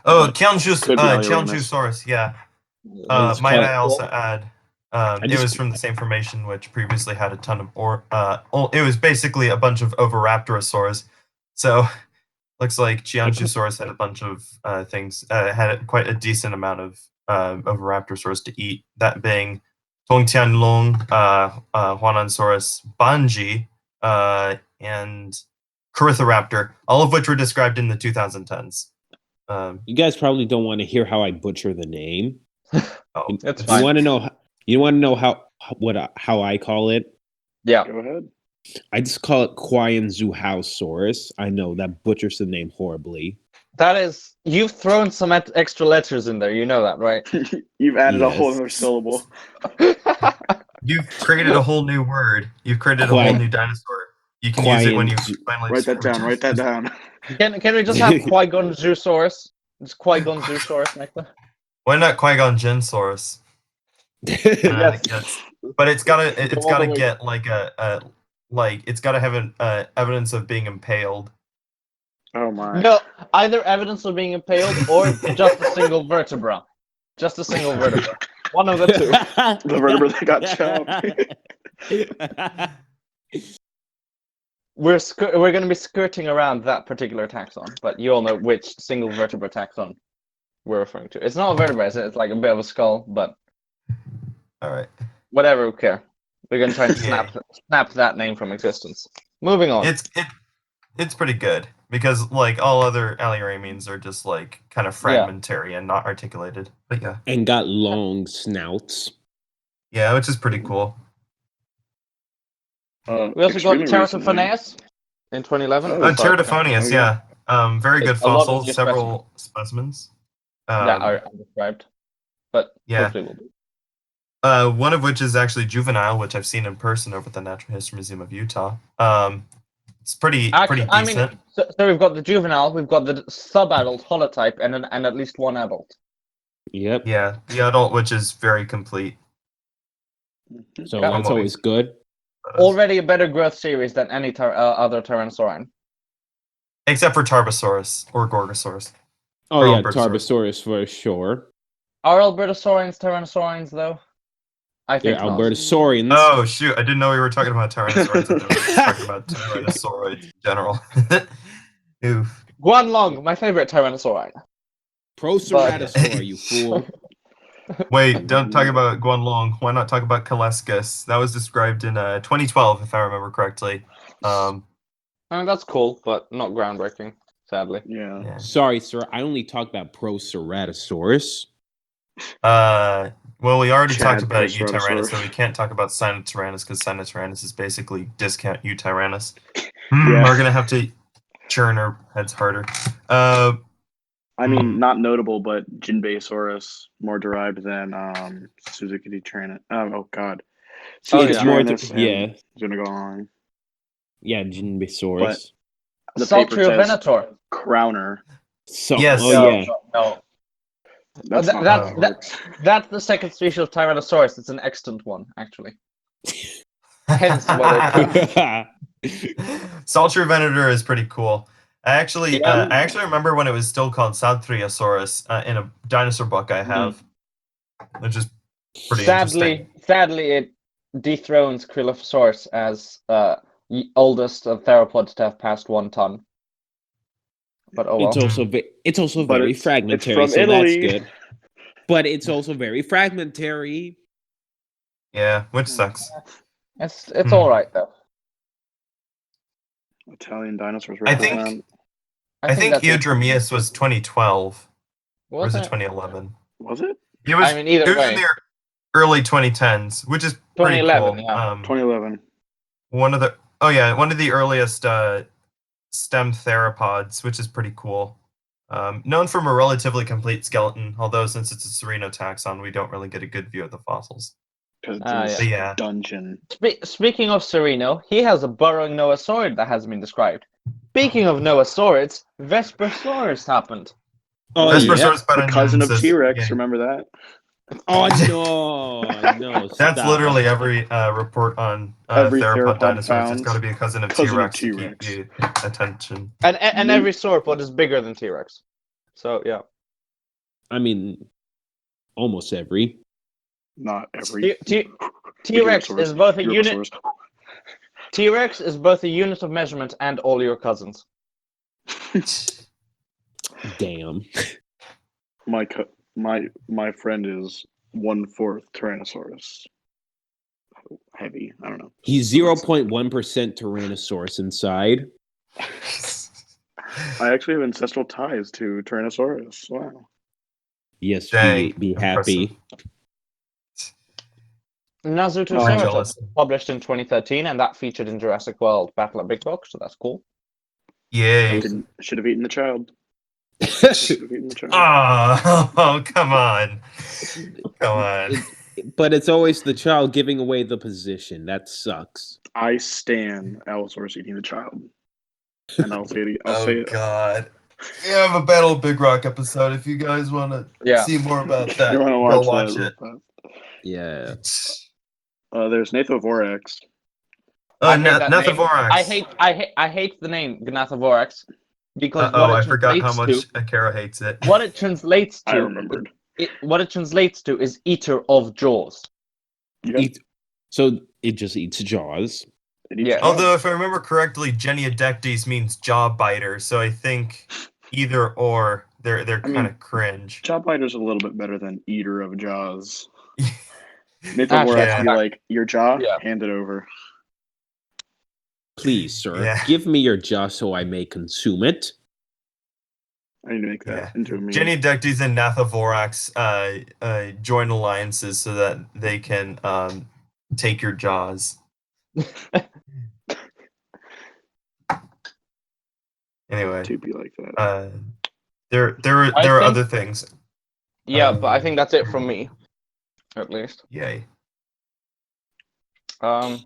Oh, Kianjusaurus, yeah. Might I also add, it was from the same formation which previously had a ton of it was basically a bunch of Oviraptorosaurs. So looks like Chianjusaurus had a bunch of things, had quite a decent amount of Oviraptorosaurs to eat, that being Tongtianlong, Huanansaurus, Banji, and Corythoraptor, all of which were described in the 2010s. You guys probably don't want to hear how I butcher the name. That's fine. You want to know how I call it? Yeah. Go ahead. I just call it Quianzuhausaurus. I know that butchers the name horribly. That is, you've thrown some extra letters in there. You know that, right? You've added a whole other syllable. You've created a whole new word. You've created a whole new dinosaur. You can use it when you finally write that down. Write that down. Can we just have Qui-Gon Zoosaurus? Just Qui-Gon Zoosaurus next time? Why not Qui-Gon Jinnsaurus? But it's gotta get like it's gotta have evidence of being impaled. Oh my. No, either evidence of being impaled or just a single vertebra. Just a single vertebra. One of the two. The vertebra that got chopped. we're going to be skirting around that particular taxon, but you all know which single vertebra taxon we're referring to. It's not a vertebrate; it's like a bit of a skull, but All right. whatever. We care. We're going to try and snap that name from existence. Moving on. It's pretty good because like all other alliramines are just like kind of fragmentary and not articulated. But yeah. And got long snouts. Yeah, which is pretty cool. We also got Teratophaneus in 2011. Teratophaneus, yeah. Very good fossils, several specimens. That are undescribed. But hopefully will be. One of which is actually juvenile, which I've seen in person over at the Natural History Museum of Utah. It's pretty decent. I mean, so we've got the juvenile, we've got the sub-adult holotype, and at least one adult. Yep. Yeah, the adult, which is very complete. So that's always good. Already a better growth series than any other Tyrannosaurine. Except for Tarbosaurus or Gorgosaurus. Oh yeah, Tarbosaurus for sure. Are Albertosaurines Tyrannosaurines though? I think not. Albertosaurines. Oh shoot! I didn't know we were talking about Tyrannosaurines. I thought we were talking about Tyrannosauroids in general. Oof. Guanlong, my favorite Tyrannosaurine. Proceratosaur, you fool. Wait, don't talk about Guanlong. Why not talk about Calescus? That was described in 2012, if I remember correctly. I mean, that's cool, but not groundbreaking, sadly. Yeah. Sorry, sir. I only talked about Proceratosaurus. Well, we already talked about Eutyrannus, so we can't talk about Sinotyrannus because Sinotyrannus is basically discount Eutyrannus. We're gonna have to churn our heads harder. I mean, not notable, but Jinbeisaurus more derived than Suzuki Tyrannus. Oh God. It's more gonna go on. Yeah, Jinbeisaurus. Saltriovenator. Crowner. Yes. No. That's the second species of Tyrannosaurus. It's an extant one, actually. Hence why Saltriovenator is pretty cool. I actually remember when it was still called Saltriosaurus in a dinosaur book I have, which is pretty interesting. Sadly, it dethrones Cryolophosaurus as oldest of theropods to have passed 1 ton. But it's also very fragmentary, so that's good. But it's also very fragmentary. Yeah, which sucks. It's all right though. Italian dinosaurs. I think Eudromius was 2012. Or was it 2011? Was it? It was. I mean, either way. In the early 2010s, which is pretty 2011. Cool. Yeah. 2011. One of the earliest stem theropods, which is pretty cool. Known from a relatively complete skeleton, although since it's a Serino taxon, we don't really get a good view of the fossils. Because it's a dungeon. Speaking of Serino, he has a burrowing Noasaurid that hasn't been described. Speaking of Noasaurids, Vesperosaurus happened. Oh, Vesperosaurus, the cousin of T-Rex. Yeah. Remember that? Oh no! That's literally every report on theropod dinosaurs. It's got to be a cousin of T-Rex to keep you attention. And every sauropod is bigger than T-Rex. So yeah. I mean, almost every. Not every. T-Rex is both a unit. T-Rex is both a unit of measurement and all your cousins. Damn. My friend is 1/4 Tyrannosaurus. Heavy. I don't know. He's 0.1% Tyrannosaurus inside. I actually have ancestral ties to Tyrannosaurus. Wow. Yes, be happy. Nazutoceratops was published in 2013, and that featured in Jurassic World Battle at Big Rock, so that's cool. Yay. Should have eaten the child. Oh, come on. Come on. But it's always the child giving away the position. That sucks. I stand Allosaurus eating the child. And I'll say it. Oh, God. We have a Battle of Big Rock episode. If you guys want to see more about that, go watch it. Yeah. There's Gnathothorax. Gnathothorax. I hate the name Gnathothorax because I forgot how much Akira hates it. What it translates to, I remembered. What it translates to is eater of jaws. Yep. So it just eats jaws. Yeah. Although, if I remember correctly, Geniodectes means jaw biter, so I think either or they're kind of cringe. Jaw biter's a little bit better than eater of jaws. Mythoborax yeah. be like, your jaw, Yeah. hand it over. Please, sir, Yeah. give me your jaw so I may consume it. I need to make that into a meme. Geniodectes and Nathovorax join alliances so that they can take your jaws. Anyway, To be like that. there are other things. Yeah, but I think that's it from me, at least. Yay. Yeah.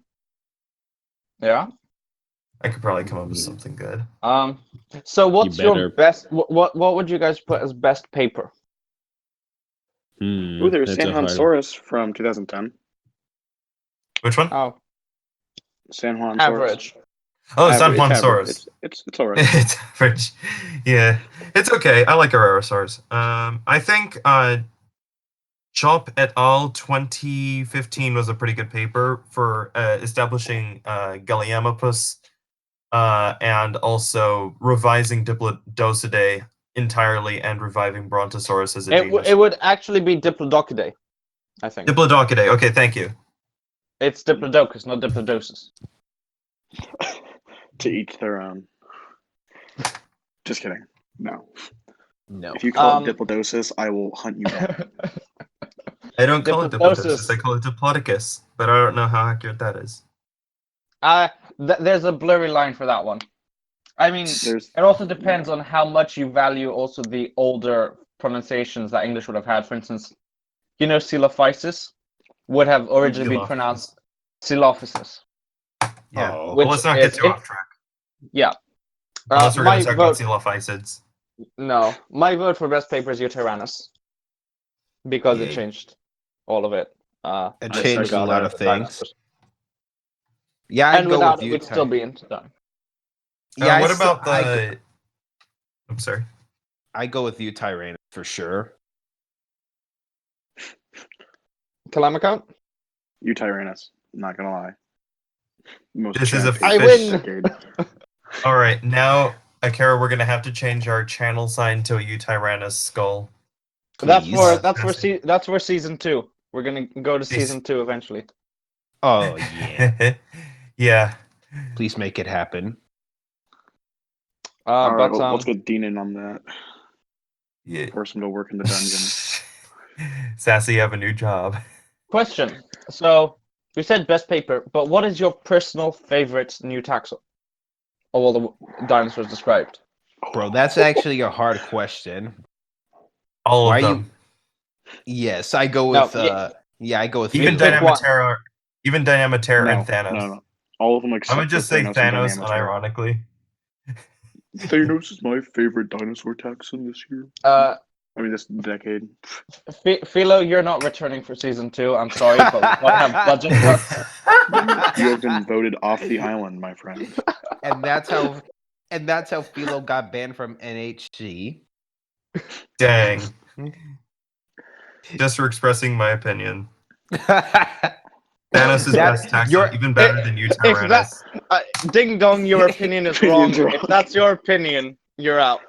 I could probably come up with something good. So what's You better. your best? What would you guys put as best paper? Ooh, there's that's a hard- Sanjuansaurus from 2010. Which one? Oh, Sanjuansaurus. average. Oh, Average, Sanjuansaurus. It's alright. It's average. Yeah, it's okay. I like Ararosaurus. I think Chop et al. 2015 was a pretty good paper for establishing Gallimimus and also revising Diplodocidae entirely and reviving Brontosaurus as a genus. It would actually be Diplodocidae, I think. Diplodocidae. Okay, thank you. It's Diplodocus, not Diplodocis. To each their own. Just kidding. No. If you call it Diplodocis, I will hunt you down. I don't call it Diplodocus. Diplodocus, I call it Diplodocus, but I don't know how accurate that is. There's a blurry line for that one. I mean, it also depends on how much you value also the older pronunciations that English would have had. For instance, Silophysis would have originally been pronounced Silophysis. Yeah, well, let's not get too off track. Yeah. Unless we're going to talk about Silophysids. No, my vote for best paper is Eutyrannus. Because it changed all of it. It changed a lot of things. Yeah, and without it would still be into done. Yeah. What about the? I'm sorry. I go with Eutyrannus for sure. Kalamico? Eutyrannus. I'm not gonna lie. This is I win. All right, now, Akira, we're gonna have to change our channel sign to a Eutyrannus skull. Please. That's for season 2. We're gonna go to season 2 eventually. Oh yeah. Yeah. Please make it happen. All right, let's get Dean in on that. Yeah. Force him to work in the dungeon. Sassy, you have a new job. Question. So we said best paper, but what is your personal favorite new taxon of all the dinosaurs described? Bro, that's actually a hard question. All of them. Yes, I go with I go with even Dynamitera, and Thanos. No. All of them except I would just say Thanos unironically. Thanos is my favorite dinosaur taxon this year. This decade. Philo, you're not returning for season 2. I'm sorry, but we don't have budget for. You have been voted off the island, my friend. And that's how Philo got banned from NHC. Dang. Just for expressing my opinion. Thanos is best taxon, even better than Eutyrannus. Ding dong, your opinion is wrong. If that's your opinion, you're out.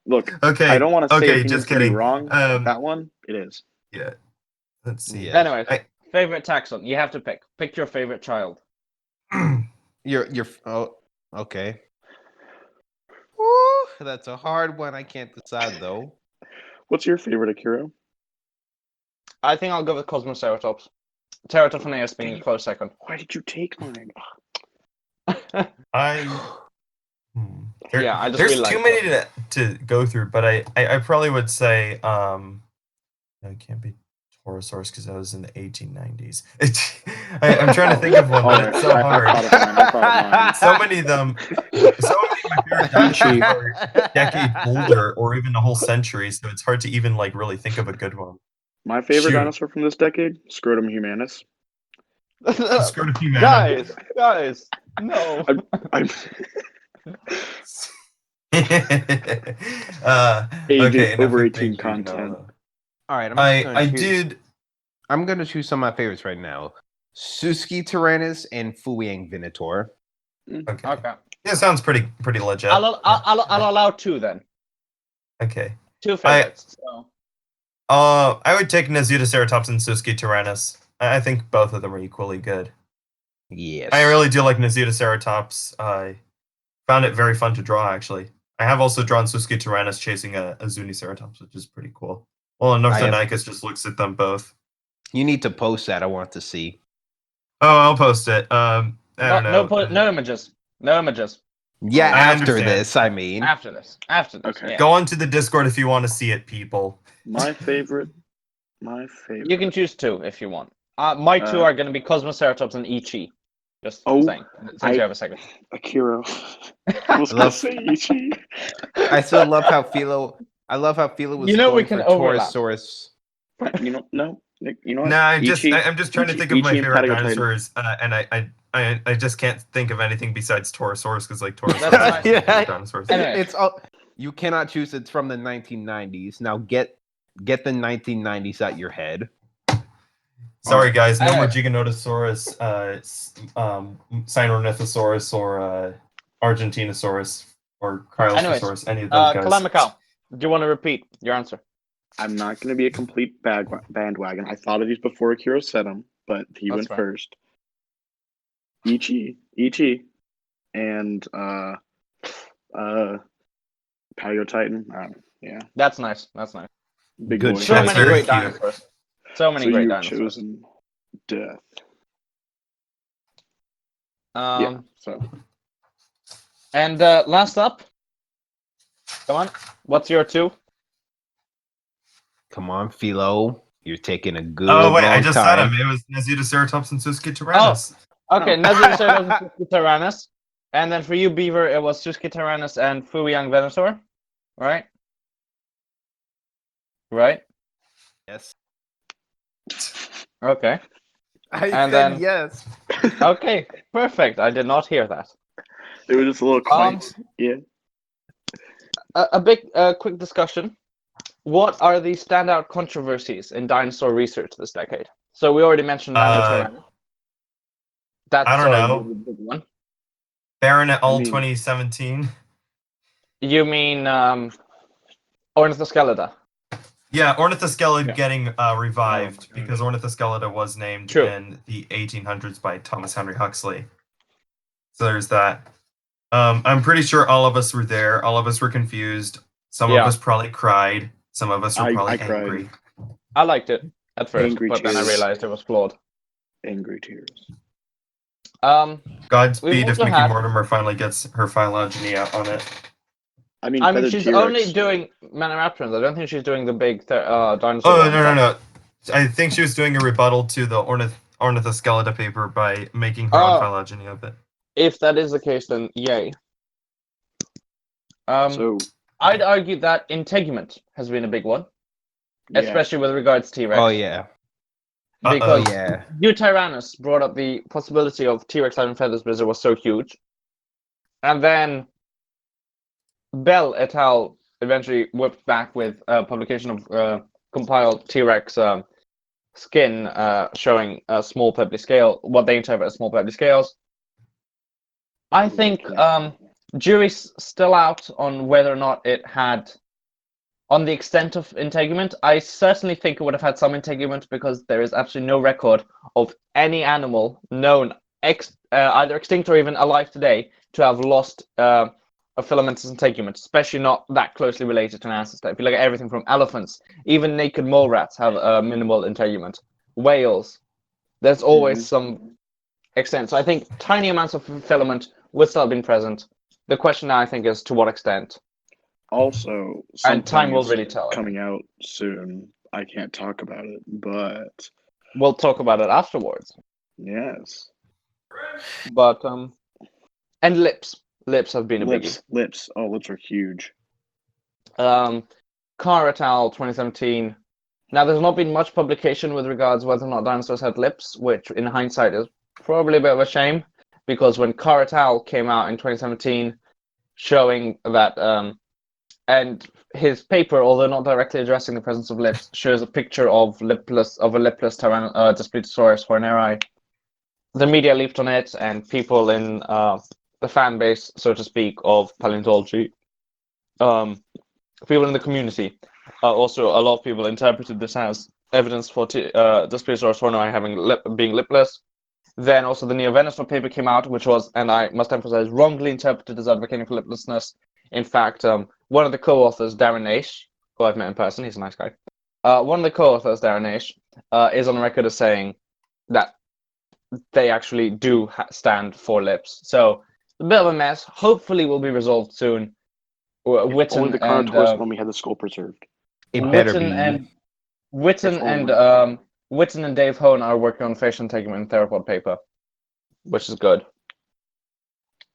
Look, okay, I don't want to say just kidding. Wrong. That one, it is. Yeah. Let's see. Yeah. Anyway, favorite taxon. You have to pick. Pick your favorite child. Okay. Woo, that's a hard one. I can't decide though. What's your favorite, Akira? I think I'll go with Cosmoceratops. Teratophaneus being a close second. Why did you take mine? There's really too many to go through, but I probably would say no, it can't be Taurosaurus because that was in the 1890s. I'm trying to think of one, but it's so hard. So many of them. So many of my favorite dinosaurs are a decade older, or even a whole century. So it's hard to even really think of a good one. My favorite dinosaur from this decade, Scrotum humanus. Scrotum humanus. Guys, no. I'm okay, over 18 content. All right, I'm going to choose some of my favorites right now. Suskityrannus and Fuiang Venator. Okay. Yeah, sounds pretty legit. I'll allow 2 then. Okay. 2 favorites. I would take Nasutoceratops and Suskityrannus. I think both of them are equally good. Yes. I really do like Nasutoceratops. I found it very fun to draw, actually. I have also drawn Suskityrannus chasing a Zuniceratops, which is pretty cool. Well, and Orthonicus just looks at them both. You need to post that. I want to see. Oh, I'll post it. I don't know. No images. No images. Yeah, after understand. this, I mean. After this. Okay. Yeah. Go on to the Discord if you want to see it, people. My favorite. You can choose 2 if you want. My 2 are going to be Cosmoceratops and Ichi. Just saying. Since you have a second. Akira. I was going to say Ichi. I still love how Philo. I love how Philo was. We can overlap. Taurosaurus. No. You know what? No, I'm just trying to think of my Ichi and favorite Paleontology. dinosaurs, and I just can't think of anything besides Taurosaurus because like Taurosaurus That's is fine. dinosaurs. Anyway. It's all. You cannot choose. It's from the 1990s. Now get the 1990s out your head. Sorry, guys. No more Giganotosaurus, Sinornithosaurus, or Argentinosaurus, or Crylosaurus. Any of those guys. Kalamacal, do you want to repeat your answer? I'm not going to be a complete bandwagon. I thought of these before Akira said them, but he went first. Ichi, and Paleotitan. Yeah. That's nice. Big Good boy. So That's many very great cute. dinosaurs. So many great dinosaurs. Chosen death. So. And last up, come on. What's your 2? Come on, Philo. You're taking a good. Oh wait, I long just time. said him. It was Nasutoceratops and Suskityrannus. Okay, Nasutoceratops and Suskityrannus. And then for you, Beaver, it was Suskityrannus and Fuiang Venator, right? Right? Yes. Okay. I And said then- yes. Okay, perfect. I did not hear that. It was just a little quiet. Yeah. A quick discussion. What are the standout controversies in dinosaur research this decade? So we already mentioned Nanotyrann. That's I don't know. a big one. Baron et al. 2017. You mean Ornithoscelida? Yeah, Ornithoscelida getting revived because Ornithoscelida was named in the 1800s by Thomas Henry Huxley. So there's that. I'm pretty sure all of us were there. All of us were confused. Some of us probably cried. Some of us were probably angry. I liked it at first, Angry but then I tears. realized it was flawed. Angry tears. Godspeed if also Mickey had- Mortimer finally gets her phylogeny out on it. I mean, she's T-Rex. only doing Maniraptorans. I don't think she's doing the big dinosaur. Oh, no. I think she was doing a rebuttal to the Ornithoscelida paper by making her own phylogeny of it. If that is the case, then yay. So I'd argue that integument has been a big one, especially with regards to T-Rex. Oh yeah. Because yeah. Tyrannus brought up the possibility of T-Rex having feathers because it was so huge. And then Bell et al. Eventually whipped back with a publication of compiled T-Rex skin showing a small pebbly scale, what they interpret as small pebbly scales. I think jury's still out on whether or not it had, on the extent of integument. I certainly think it would have had some integument because there is absolutely no record of any animal known, either extinct or even alive today, to have lost a filamentous integument, especially not that closely related to an ancestor. If you look at everything from elephants, even naked mole rats have a minimal integument. Whales, there's always some extent. So I think tiny amounts of filament would still have been present. The question now, I think, is to what extent. Also, and time will really tell. Coming out soon. I can't talk about it, but we'll talk about it afterwards. Yes. But and lips have been a biggie. Lips. Oh, lips are huge. Carr et al. 2017. Now, there's not been much publication with regards whether or not dinosaurs had lips, which in hindsight is probably a bit of a shame, because when Carr et al. Came out in 2017 showing that, and his paper, although not directly addressing the presence of lips, shows a picture of a lipless Displetosaurus horneri the media leaped on it, and people in the fan base, so to speak, of paleontology, people in the community, also a lot of people interpreted this as evidence for the Spinosaurus hornei being lipless. Then also the Neo-Venator paper came out, which was, and I must emphasize, wrongly interpreted as advocating for liplessness. In fact, one of the co-authors, Darren Naish, who I've met in person, he's a nice guy. One of the co-authors, Darren Naish, is on record as saying that they actually do stand for lips. So a bit of a mess. Hopefully, will be resolved soon. Only the Carnotaurus when we had the skull preserved. It better be. Witten and Dave Hone are working on facial integument theropod paper, which is good.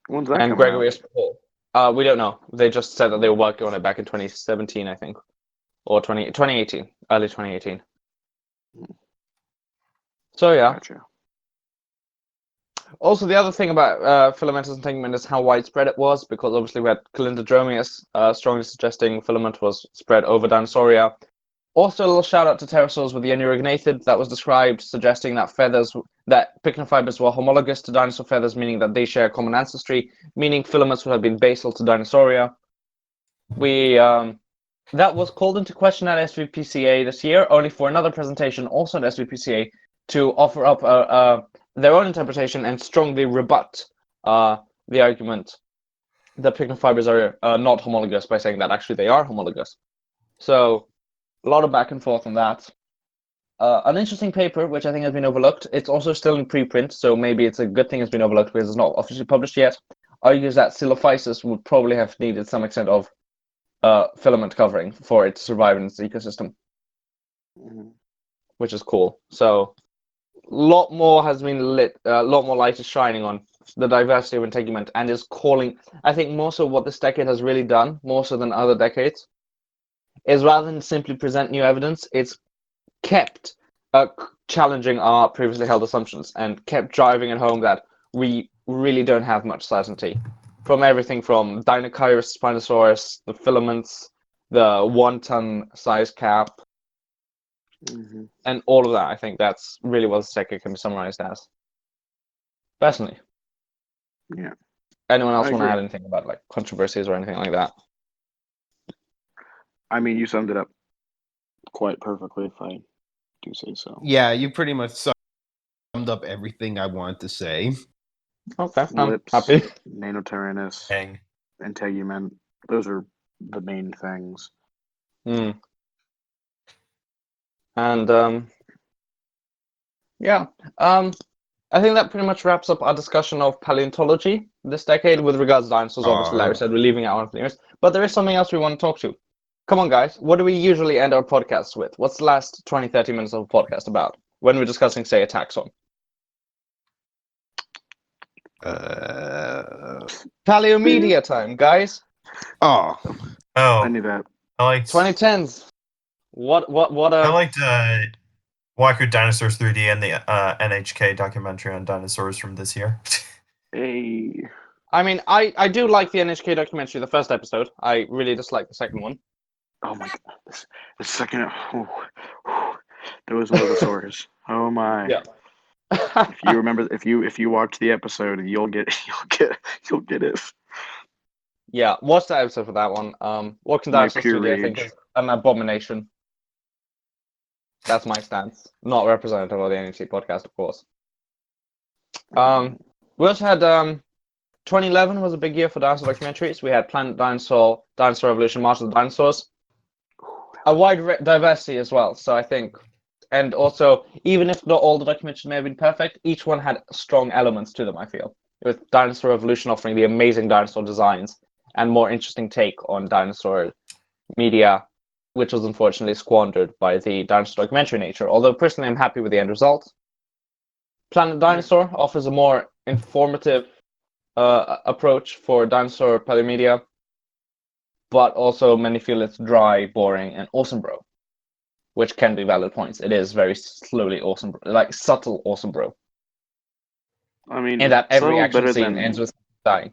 When's that and coming Gregory out? We don't know. They just said that they were working on it back in 2017, I think, or 2018, early 2018. So yeah. Gotcha. Also, the other thing about filamentous integument is how widespread it was, because obviously we had Calindrodromius strongly suggesting filament was spread over Dinosauria. Also, a little shout out to pterosaurs with the unurognathid that was described, suggesting that pycnofibers were homologous to dinosaur feathers, meaning that they share a common ancestry, meaning filaments would have been basal to Dinosauria. That was called into question at SVPCA this year, only for another presentation also at SVPCA to offer up their own interpretation and strongly rebut the argument that pycnofibers are not homologous by saying that actually they are homologous. So a lot of back and forth on that. An interesting paper, which I think has been overlooked, it's also still in preprint, so maybe it's a good thing it's been overlooked because it's not officially published yet, argues that Coelophysis would probably have needed some extent of filament covering for it to survive in its ecosystem, which is cool. So a lot more has been lit, a lot more light is shining on the diversity of integument, and is calling, I think more so what this decade has really done, more so than other decades, is rather than simply present new evidence, it's kept challenging our previously held assumptions and kept driving it home that we really don't have much certainty. From everything from Dinochirus Spinosaurus, the filaments, the 1-ton size cap, and all of that. I think that's really what this decade can be summarized as. Personally. Yeah. Anyone else want to add anything about like controversies or anything like that? I mean, you summed it up quite perfectly, if I do say so. Yeah, you pretty much summed up everything I wanted to say. Okay, I'm happy. Nanotyrannus, integument, those are the main things. And I think that pretty much wraps up our discussion of paleontology this decade with regards to dinosaurs. Obviously, Larry said we're leaving out one of the years, but there is something else we want to talk to. Come on, guys. What do we usually end our podcasts with? What's the last 20, 30 minutes of a podcast about when we're discussing, say, a taxon? Paleomedia time, guys. Oh, I knew that. I liked 2010s. I liked Wacko Dinosaurs 3D and the NHK documentary on dinosaurs from this year. Hey. I mean, I do like the NHK documentary, the first episode. I really dislike the second one. Oh my god, the second. Those Mosasaurs. Oh my. Yeah. If you remember, if you watch the episode, you'll get it. Yeah, watch the episode for that one. Walking Dinosaurs 3D, I think, is an abomination. That's my stance. Not representative of the NHC podcast, of course. We also had 2011 was a big year for dinosaur documentaries. We had Planet Dinosaur, Dinosaur Evolution, March of the Dinosaurs. A wide diversity as well. So I think, and also, even if not all the documentaries may have been perfect, each one had strong elements to them, I feel. With Dinosaur Evolution offering the amazing dinosaur designs and more interesting take on dinosaur media, which was unfortunately squandered by the dinosaur documentary nature. Although personally I'm happy with the end result. Planet Dinosaur offers a more informative approach for dinosaur paleomedia, but also many feel it's dry, boring, and awesome bro, which can be valid points. It is very slowly awesome, like subtle awesome bro. I mean, and that every action scene ends with dying.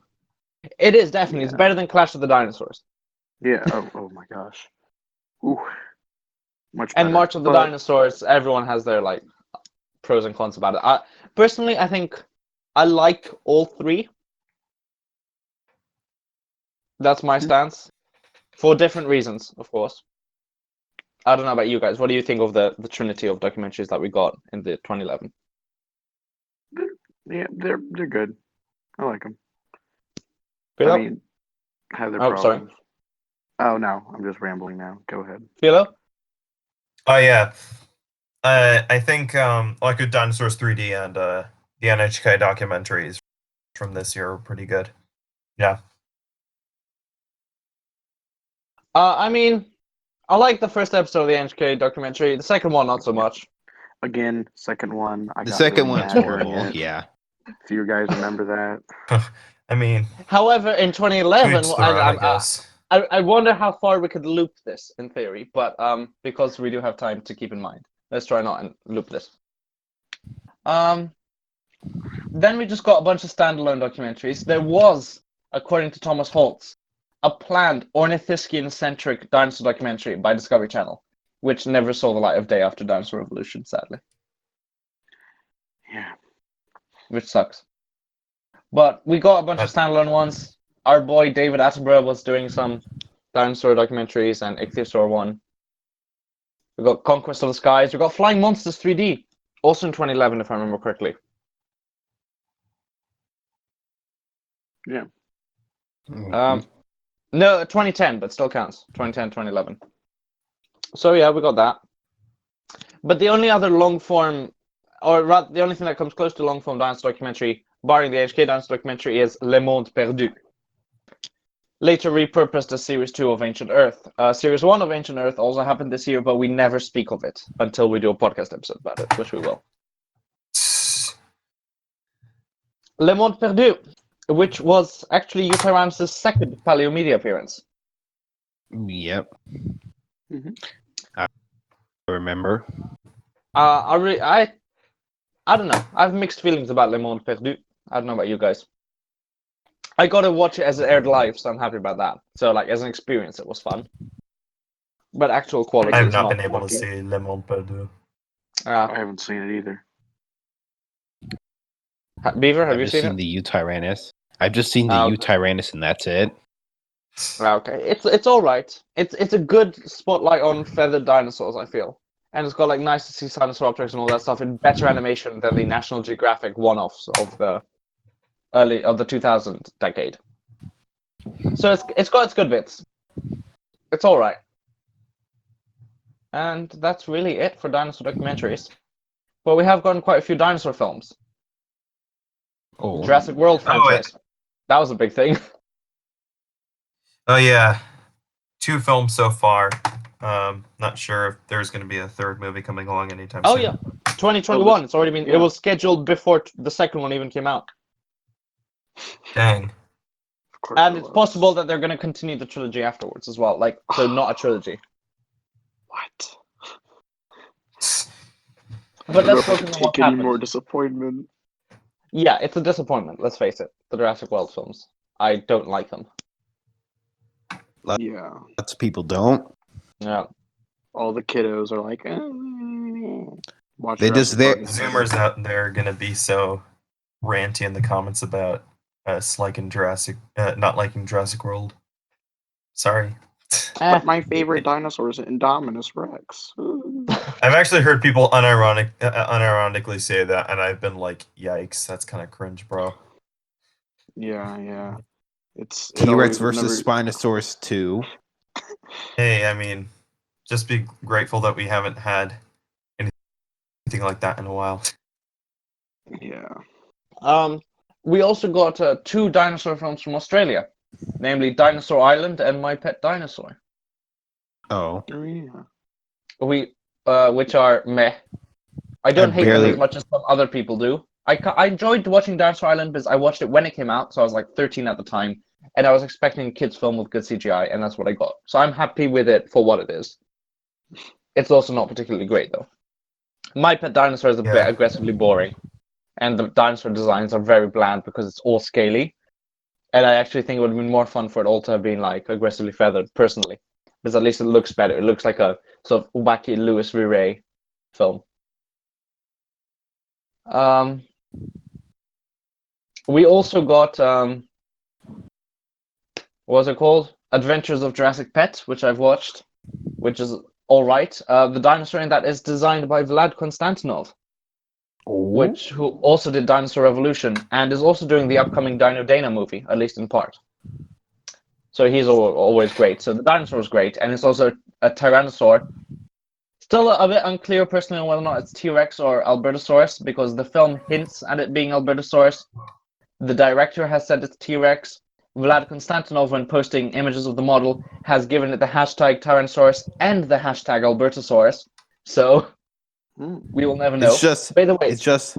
It is definitely. Yeah. It's better than Clash of the Dinosaurs. Yeah. Oh my gosh. Ooh. Much better. And March of the Dinosaurs, everyone has their like pros and cons about it. Personally, I think I like all three. That's my stance. For different reasons, of course. I don't know about you guys. What do you think of the trinity of documentaries that we got in the 2011? Yeah, they're good. I like them. Philo? I mean, have their problems. Sorry. Oh no, I'm just rambling now. Go ahead. Philo? Oh yeah. I think like Good Dinosaurs 3D and the NHK documentaries from this year were pretty good. Yeah. I mean, I like the first episode of the NHK documentary. The second one, not so much. Again, second one. The second one's horrible. Yeah. If you guys remember that. I mean. However, in 2011, I guess. I wonder how far we could loop this in theory, but because we do have time to keep in mind, let's try not and loop this. Then we just got a bunch of standalone documentaries. There was, according to Thomas Holtz, a planned ornithischian-centric dinosaur documentary by Discovery Channel, which never saw the light of day after Dinosaur Revolution, sadly. Yeah. Which sucks. But we got a bunch of standalone ones. Our boy David Attenborough was doing some dinosaur documentaries, and Ichthyosaur one. We got Conquest of the Skies. We got Flying Monsters 3D, also in 2011, if I remember correctly. Yeah. No, 2010, but still counts. 2010, 2011. So yeah, we got that. But the only other long-form, or rather, the only thing that comes close to long-form dinosaur documentary, barring the HK dinosaur documentary, is Le Monde Perdu. Later repurposed as Series 2 of Ancient Earth. Series 1 of Ancient Earth also happened this year, but we never speak of it until we do a podcast episode about it, which we will. Le Monde Perdu, which was actually Eutyrannus' second Paleomedia appearance. Yep. Mm-hmm. I remember. I don't know. I have mixed feelings about Le Monde Perdu. I don't know about you guys. I got to watch it as it aired live, so I'm happy about that. So, like, as an experience, it was fun. But actual quality I have is not not been able to see Le Monde Perdu. I haven't seen it either. Beaver, have you seen it? The Eutyrannus. I've just seen the Eutyrannus, and that's it. Okay, it's all right. It's a good spotlight on feathered dinosaurs, I feel, and it's got like nice to see Sinosauropteryx and all that stuff in better animation than the National Geographic one-offs of the 2000 decade. So it's got its good bits. It's all right, and that's really it for dinosaur documentaries. But we have gotten quite a few dinosaur films. Oh, Jurassic World franchise. That was a big thing. Oh yeah, 2 films so far. Not sure if there's going to be a third movie coming along anytime soon. Oh yeah, 2021. It's already been. Yeah. It was scheduled before the second one even came out. Dang. And it's possible that they're going to continue the trilogy afterwards as well. Like, so not a trilogy. What? But let's focus on what happened. Any more disappointment? Yeah, it's a disappointment. Let's face it. The Jurassic World films. I don't like them. Yeah. Lots of people don't. Yeah. All the kiddos are like, watch. They just there. Zoomers out there are gonna be so ranty in the comments about us liking not liking Jurassic World. Sorry. But my favorite dinosaur is Indominus Rex. I've actually heard people unironically say that, and I've been like, "Yikes, that's kind of cringe, bro." Yeah. It's T-Rex versus Spinosaurus 2. Hey, I mean, just be grateful that we haven't had anything like that in a while. Yeah. We also got 2 dinosaur films from Australia, namely Dinosaur Island and My Pet Dinosaur. Oh. Yeah. Which are meh. I don't hate them as much as some other people do. I enjoyed watching Dinosaur Island because I watched it when it came out, so I was like 13 at the time, and I was expecting a kids' film with good CGI, and that's what I got. So I'm happy with it for what it is. It's also not particularly great, though. My Pet Dinosaur is a bit aggressively boring, and the dinosaur designs are very bland because it's all scaly, and I actually think it would have been more fun for it all to have been like aggressively feathered, personally, because at least it looks better. It looks like a sort of wacky Louis Ray film. We also got what was it called? Adventures of Jurassic Pet, which I've watched, which is all right. The dinosaur in that is designed by Vlad Konstantinov, who also did Dinosaur Revolution and is also doing the upcoming Dino Dana movie, at least in part. So he's always great. So the dinosaur is great, and it's also a Tyrannosaur. Still a bit unclear personally on whether or not it's T-Rex or Albertosaurus, because the film hints at it being Albertosaurus. The director has said it's T-Rex. Vlad Konstantinov, when posting images of the model, has given it the hashtag Tyrannosaurus and the hashtag Albertosaurus. So we will never know. It's just, by the way, it's just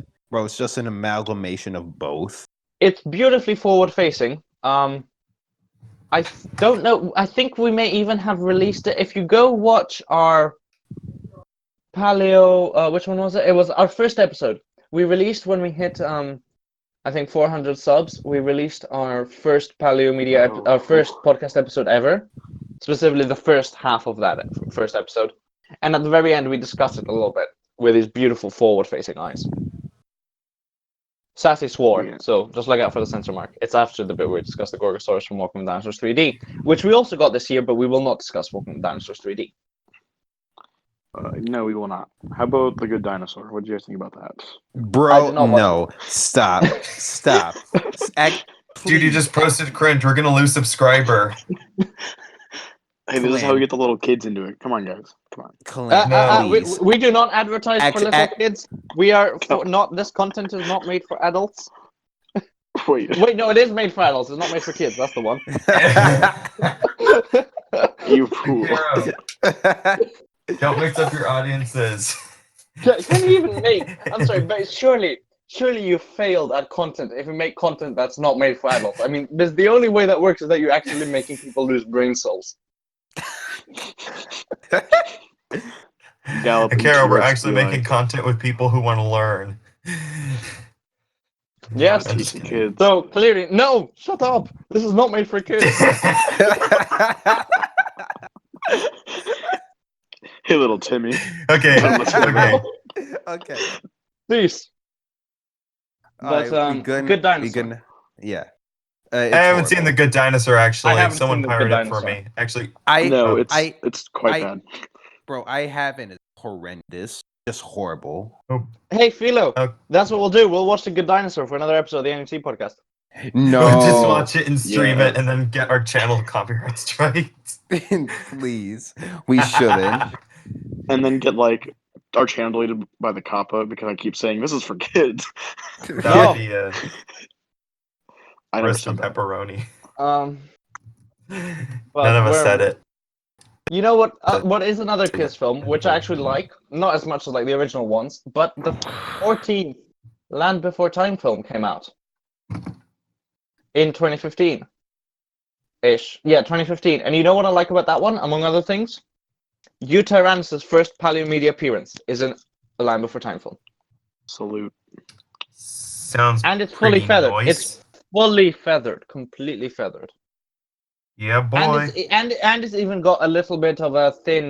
an amalgamation of both. It's beautifully forward-facing. I don't know. I think we may even have released it. If you go watch our Paleo, which one was it? It was our first episode. We released when we hit, I think 400 subs. We released our first Paleo Media, our first podcast episode ever. Specifically, the first half of that first episode. And at the very end, we discussed it a little bit with his beautiful forward-facing eyes. Sassy swore, so just look out for the censor mark. It's after the bit where we discuss the Gorgosaurus from Walking with Dinosaurs 3D, which we also got this year, but we will not discuss Walking with Dinosaurs 3D. No, we will not. How about The Good Dinosaur? What do you guys think about that? Bro, no. Stop. Dude, you just posted cringe. We're going to lose subscriber. Hey, this is how we get the little kids into it. Come on, guys. Come on. We do not advertise for little kids. We are not. This content is not made for adults. Wait, no, it is made for adults. It's not made for kids. That's the one. You fool. Don't mix up your audiences. Can you even make? I'm sorry, but surely you failed at content if you make content that's not made for adults. I mean, the only way that works is that you're actually making people lose brain cells. Carol, we're actually making content with people who want to learn. Yes, kids. So clearly, no, shut up. This is not made for kids. Hey, little Timmy. Okay. Please. But Good Dinosaur. Yeah. I haven't seen The Good Dinosaur, actually. Someone pirated it for me. Actually, it's quite bad. Bro, I haven't. It's horrendous. Just horrible. Oh. Hey, Philo. That's what we'll do. We'll watch The Good Dinosaur for another episode of the NHC podcast. No. We'll just watch it and stream it and then get our channel copyright strikes. Please. We shouldn't. And then get, our channel deleted by the COPPA because I keep saying this is for kids. That would be I roast and pepperoni. None of us said it. You know what? What is another kids film, which I actually like, not as much as the original ones, but the 14th Land Before Time film came out in 2015. Ish. Yeah, 2015. And you know what I like about that one, among other things? Tyrannosaurus' first Paleo Media appearance is in a Land Before Time film. Salute. Sounds and it's fully feathered. Nice. It's fully feathered, completely feathered. Yeah, boy. And it's even got a little bit of a thin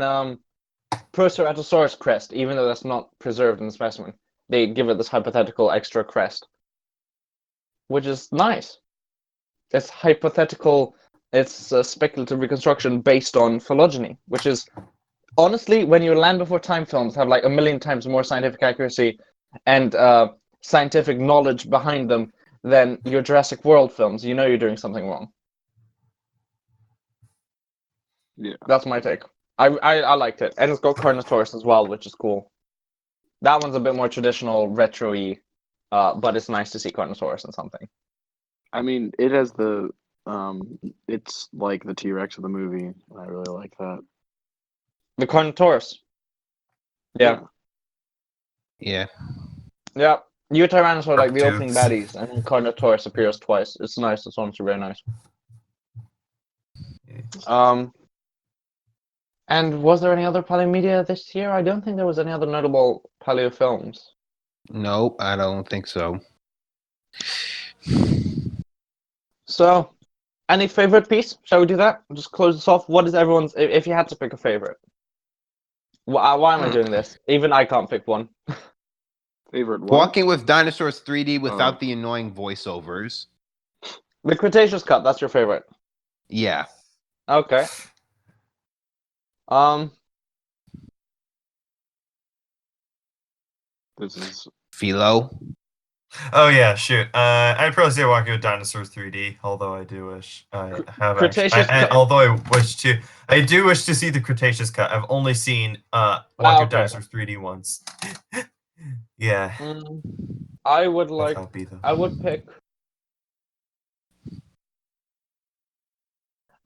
Proceratosaurus crest, even though that's not preserved in the specimen. They give it this hypothetical extra crest, which is nice. It's hypothetical. It's a speculative reconstruction based on phylogeny, which is honestly, when your Land Before Time films have a million times more scientific accuracy and scientific knowledge behind them than your Jurassic World films, you know you're doing something wrong. Yeah, that's my take. I liked it, and it's got Carnotaurus as well, which is cool. That one's a bit more traditional, retro-y, but it's nice to see Carnotaurus in something. I mean, it has the it's like the T-Rex of the movie, and I really like that. The Carnotaurus. Yeah. Yeah. Yeah. Tyrannosaurs are like the opening baddies, and Carnotaurus appears twice. It's nice. It's honestly very nice. And was there any other Paleo media this year? I don't think there was any other notable Paleo films. Nope, I don't think so. So, any favorite piece? Shall we do that? Just close this off. What is everyone's? If you had to pick a favorite, why am I doing this? Even I can't pick one. Favorite what? Walking with Dinosaurs 3D without the annoying voiceovers. The Cretaceous cut, that's your favorite? Yeah. Okay. This is Philo. Oh yeah, shoot. I'd probably say Walking with Dinosaurs 3D. Although I do wish I have. Cretaceous cut. Although I do wish to see the Cretaceous cut. I've only seen Walking with Dinosaurs 3D once. Yeah. I would pick.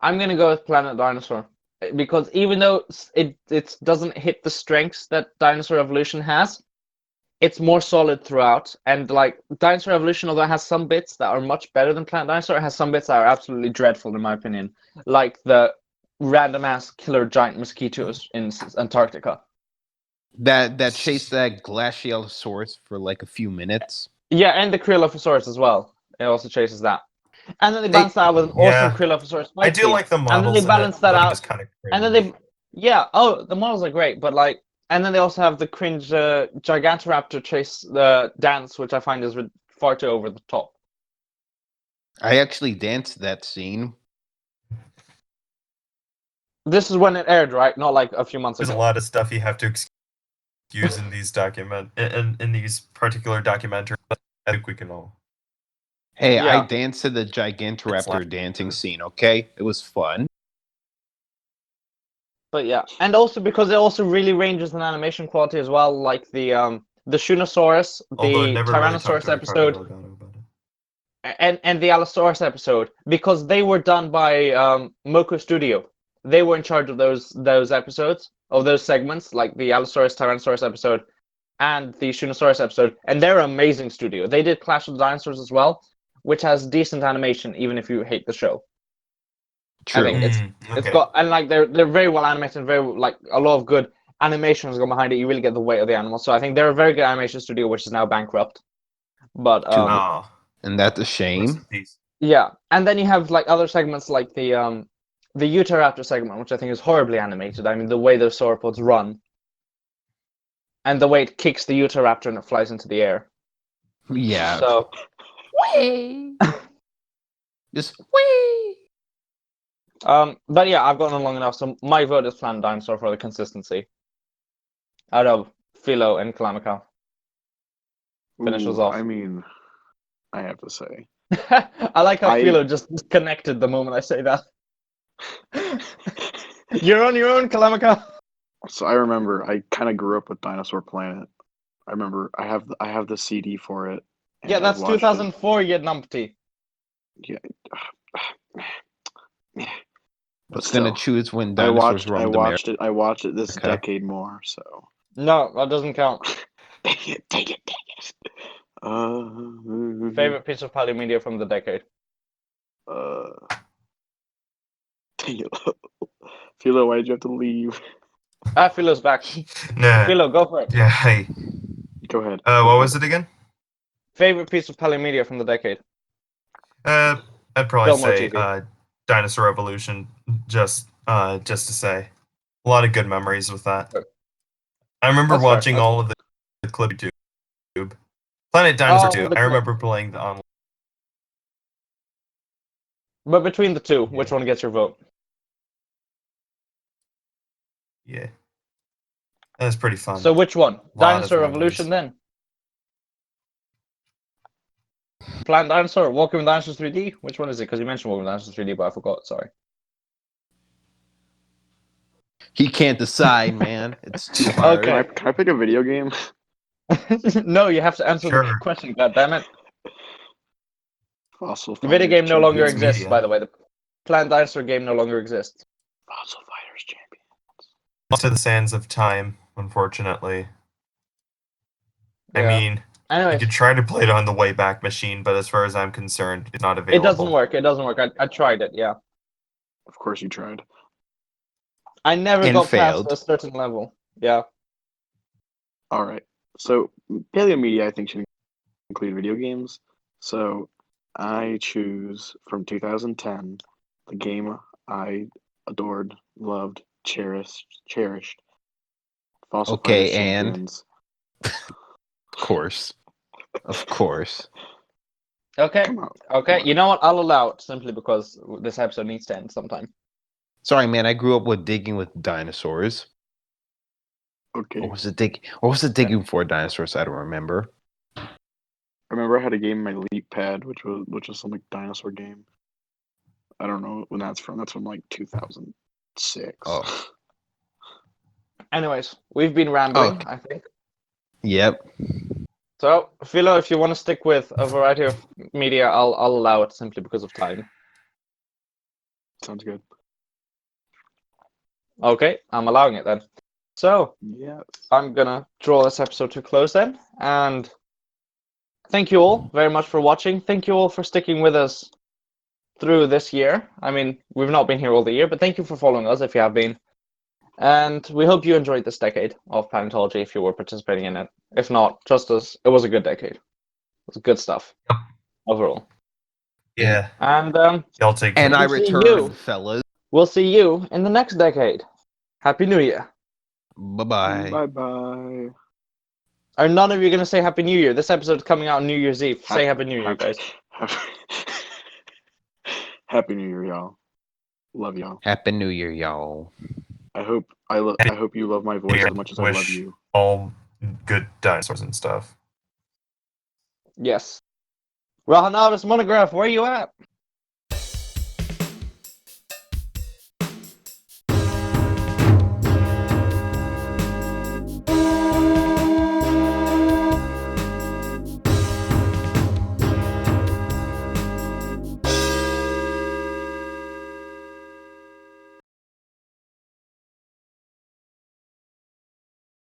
I'm gonna go with Planet Dinosaur because even though it doesn't hit the strengths that Dinosaur Evolution has, it's more solid throughout. And like Dinosaur Evolution, although it has some bits that are much better than Planet Dinosaur, it has some bits that are absolutely dreadful in my opinion, like the random ass killer giant mosquitoes in Antarctica. That chased that Glacialosaurus for like a few minutes. Yeah, and the Kryllophosaurus as well. It also chases that. And then they balance that out with an awesome Kryllophosaurus fight I do like the models. And then they balance that out. Kind of and then they, the models are great, but like, and then they also have the cringe Gigantoraptor chase the dance, which I find is far too over the top. I actually danced that scene. This is when it aired, right? Not like a few months ago. There's a lot of stuff you have to excuse in these in these particular documentaries. I think we can all. Hey, I danced to the Gigantoraptor dancing scene, okay? It was fun. But yeah, and also because it also really ranges in animation quality as well, like the Shunosaurus, the Tyrannosaurus episode, and the Allosaurus episode, because they were done by Moko Studio. They were in charge of those episodes, of those segments, like the Allosaurus, Tyrannosaurus episode, and the Shunosaurus episode, and they're an amazing studio. They did Clash of the Dinosaurs as well, which has decent animation, even if you hate the show. True. I think it's got, and like they're very well animated, and very like a lot of good animation has gone behind it. You really get the weight of the animals. So I think they're a very good animation studio, which is now bankrupt. But and that's a shame. Yeah, and then you have like other segments like the Utahraptor segment, which I think is horribly animated. I mean, the way those sauropods run, and the way it kicks the Utahraptor and it flies into the air. Yeah. So. Whee! Just whee! But yeah, I've gotten on long enough, so my vote is Planet Dinosaur for the consistency. Out of Philo and Kalamica. Finish us off. I mean, I have to say. I like how Philo just disconnected the moment I say that. You're on your own, Kalamica. So I remember I kind of grew up with Dinosaur Planet. I remember I have the CD for it. Yeah, that's 2004, you numpty. Yeah. What's gonna choose when dinosaurs roamed America? I watched it this decade more, so. No, that doesn't count. Take it. Favorite piece of Paleomedia from the decade? Dang it. Philo, why did you have to leave? Philo's back. Nah. Philo, go for it. Yeah, hey. Go ahead. What was it again? Favorite piece of Paleomedia from the decade? I'd probably say Dinosaur Evolution, just to say. A lot of good memories with that. I remember watching all of the clip YouTube. Planet Dinosaur 2. I remember playing the online. But between the two, which one gets your vote? Yeah. That's pretty fun. So which one? Dinosaur Evolution then? Planet Dinosaur, Walking with Dinosaurs 3D? Which one is it? Because you mentioned Walking with Dinosaurs 3D, but I forgot, sorry. He can't decide, man. It's too hard. Okay. Can I pick a video game? No, you have to answer the question, goddammit. Fossil The video game no longer exists, by the way. The Planet Dinosaur game no longer exists. Fossil Fighters Champions. Lost to the sands of time, unfortunately. Yeah. I mean, you could try to play it on the Wayback Machine, but as far as I'm concerned, it's not available. It doesn't work. I tried it, yeah. Of course you tried. I never got past a certain level. Yeah. All right. So Paleomedia, I think, should include video games. So I choose from 2010 the game I adored, loved, cherished. Fossil Fighters Champions. course. Of course. Okay. Okay. You know what? I'll allow it simply because this episode needs to end sometime. Sorry, man. I grew up with digging with dinosaurs. Okay. What was it digging for dinosaurs? I don't remember. I remember I had a game in my Leap Pad, which was some like dinosaur game. I don't know when that's from. That's from like 2006. Oh. Anyways, we've been rambling, I think. Yep. So, Philo, if you want to stick with a variety of media, I'll allow it simply because of time. Sounds good. Okay, I'm allowing it then. So, yes. I'm gonna draw this episode to a close then, and thank you all very much for watching. Thank you all for sticking with us through this year. I mean, we've not been here all the year, but thank you for following us if you have been. And we hope you enjoyed this decade of paleontology if you were participating in it. If not, just as it was a good decade. It was good stuff overall. Yeah. And y'all take care. And I return, fellas. We'll see you in the next decade. Happy New Year. Bye-bye. Bye-bye. Are none of you going to say Happy New Year? This episode is coming out on New Year's Eve. Say Happy New Year, guys. Happy New Year, y'all. Love y'all. Happy New Year, y'all. I hope you love my voice as much as I love you. All good dinosaurs and stuff. Yes. Rahanavis Monograph, where are you at?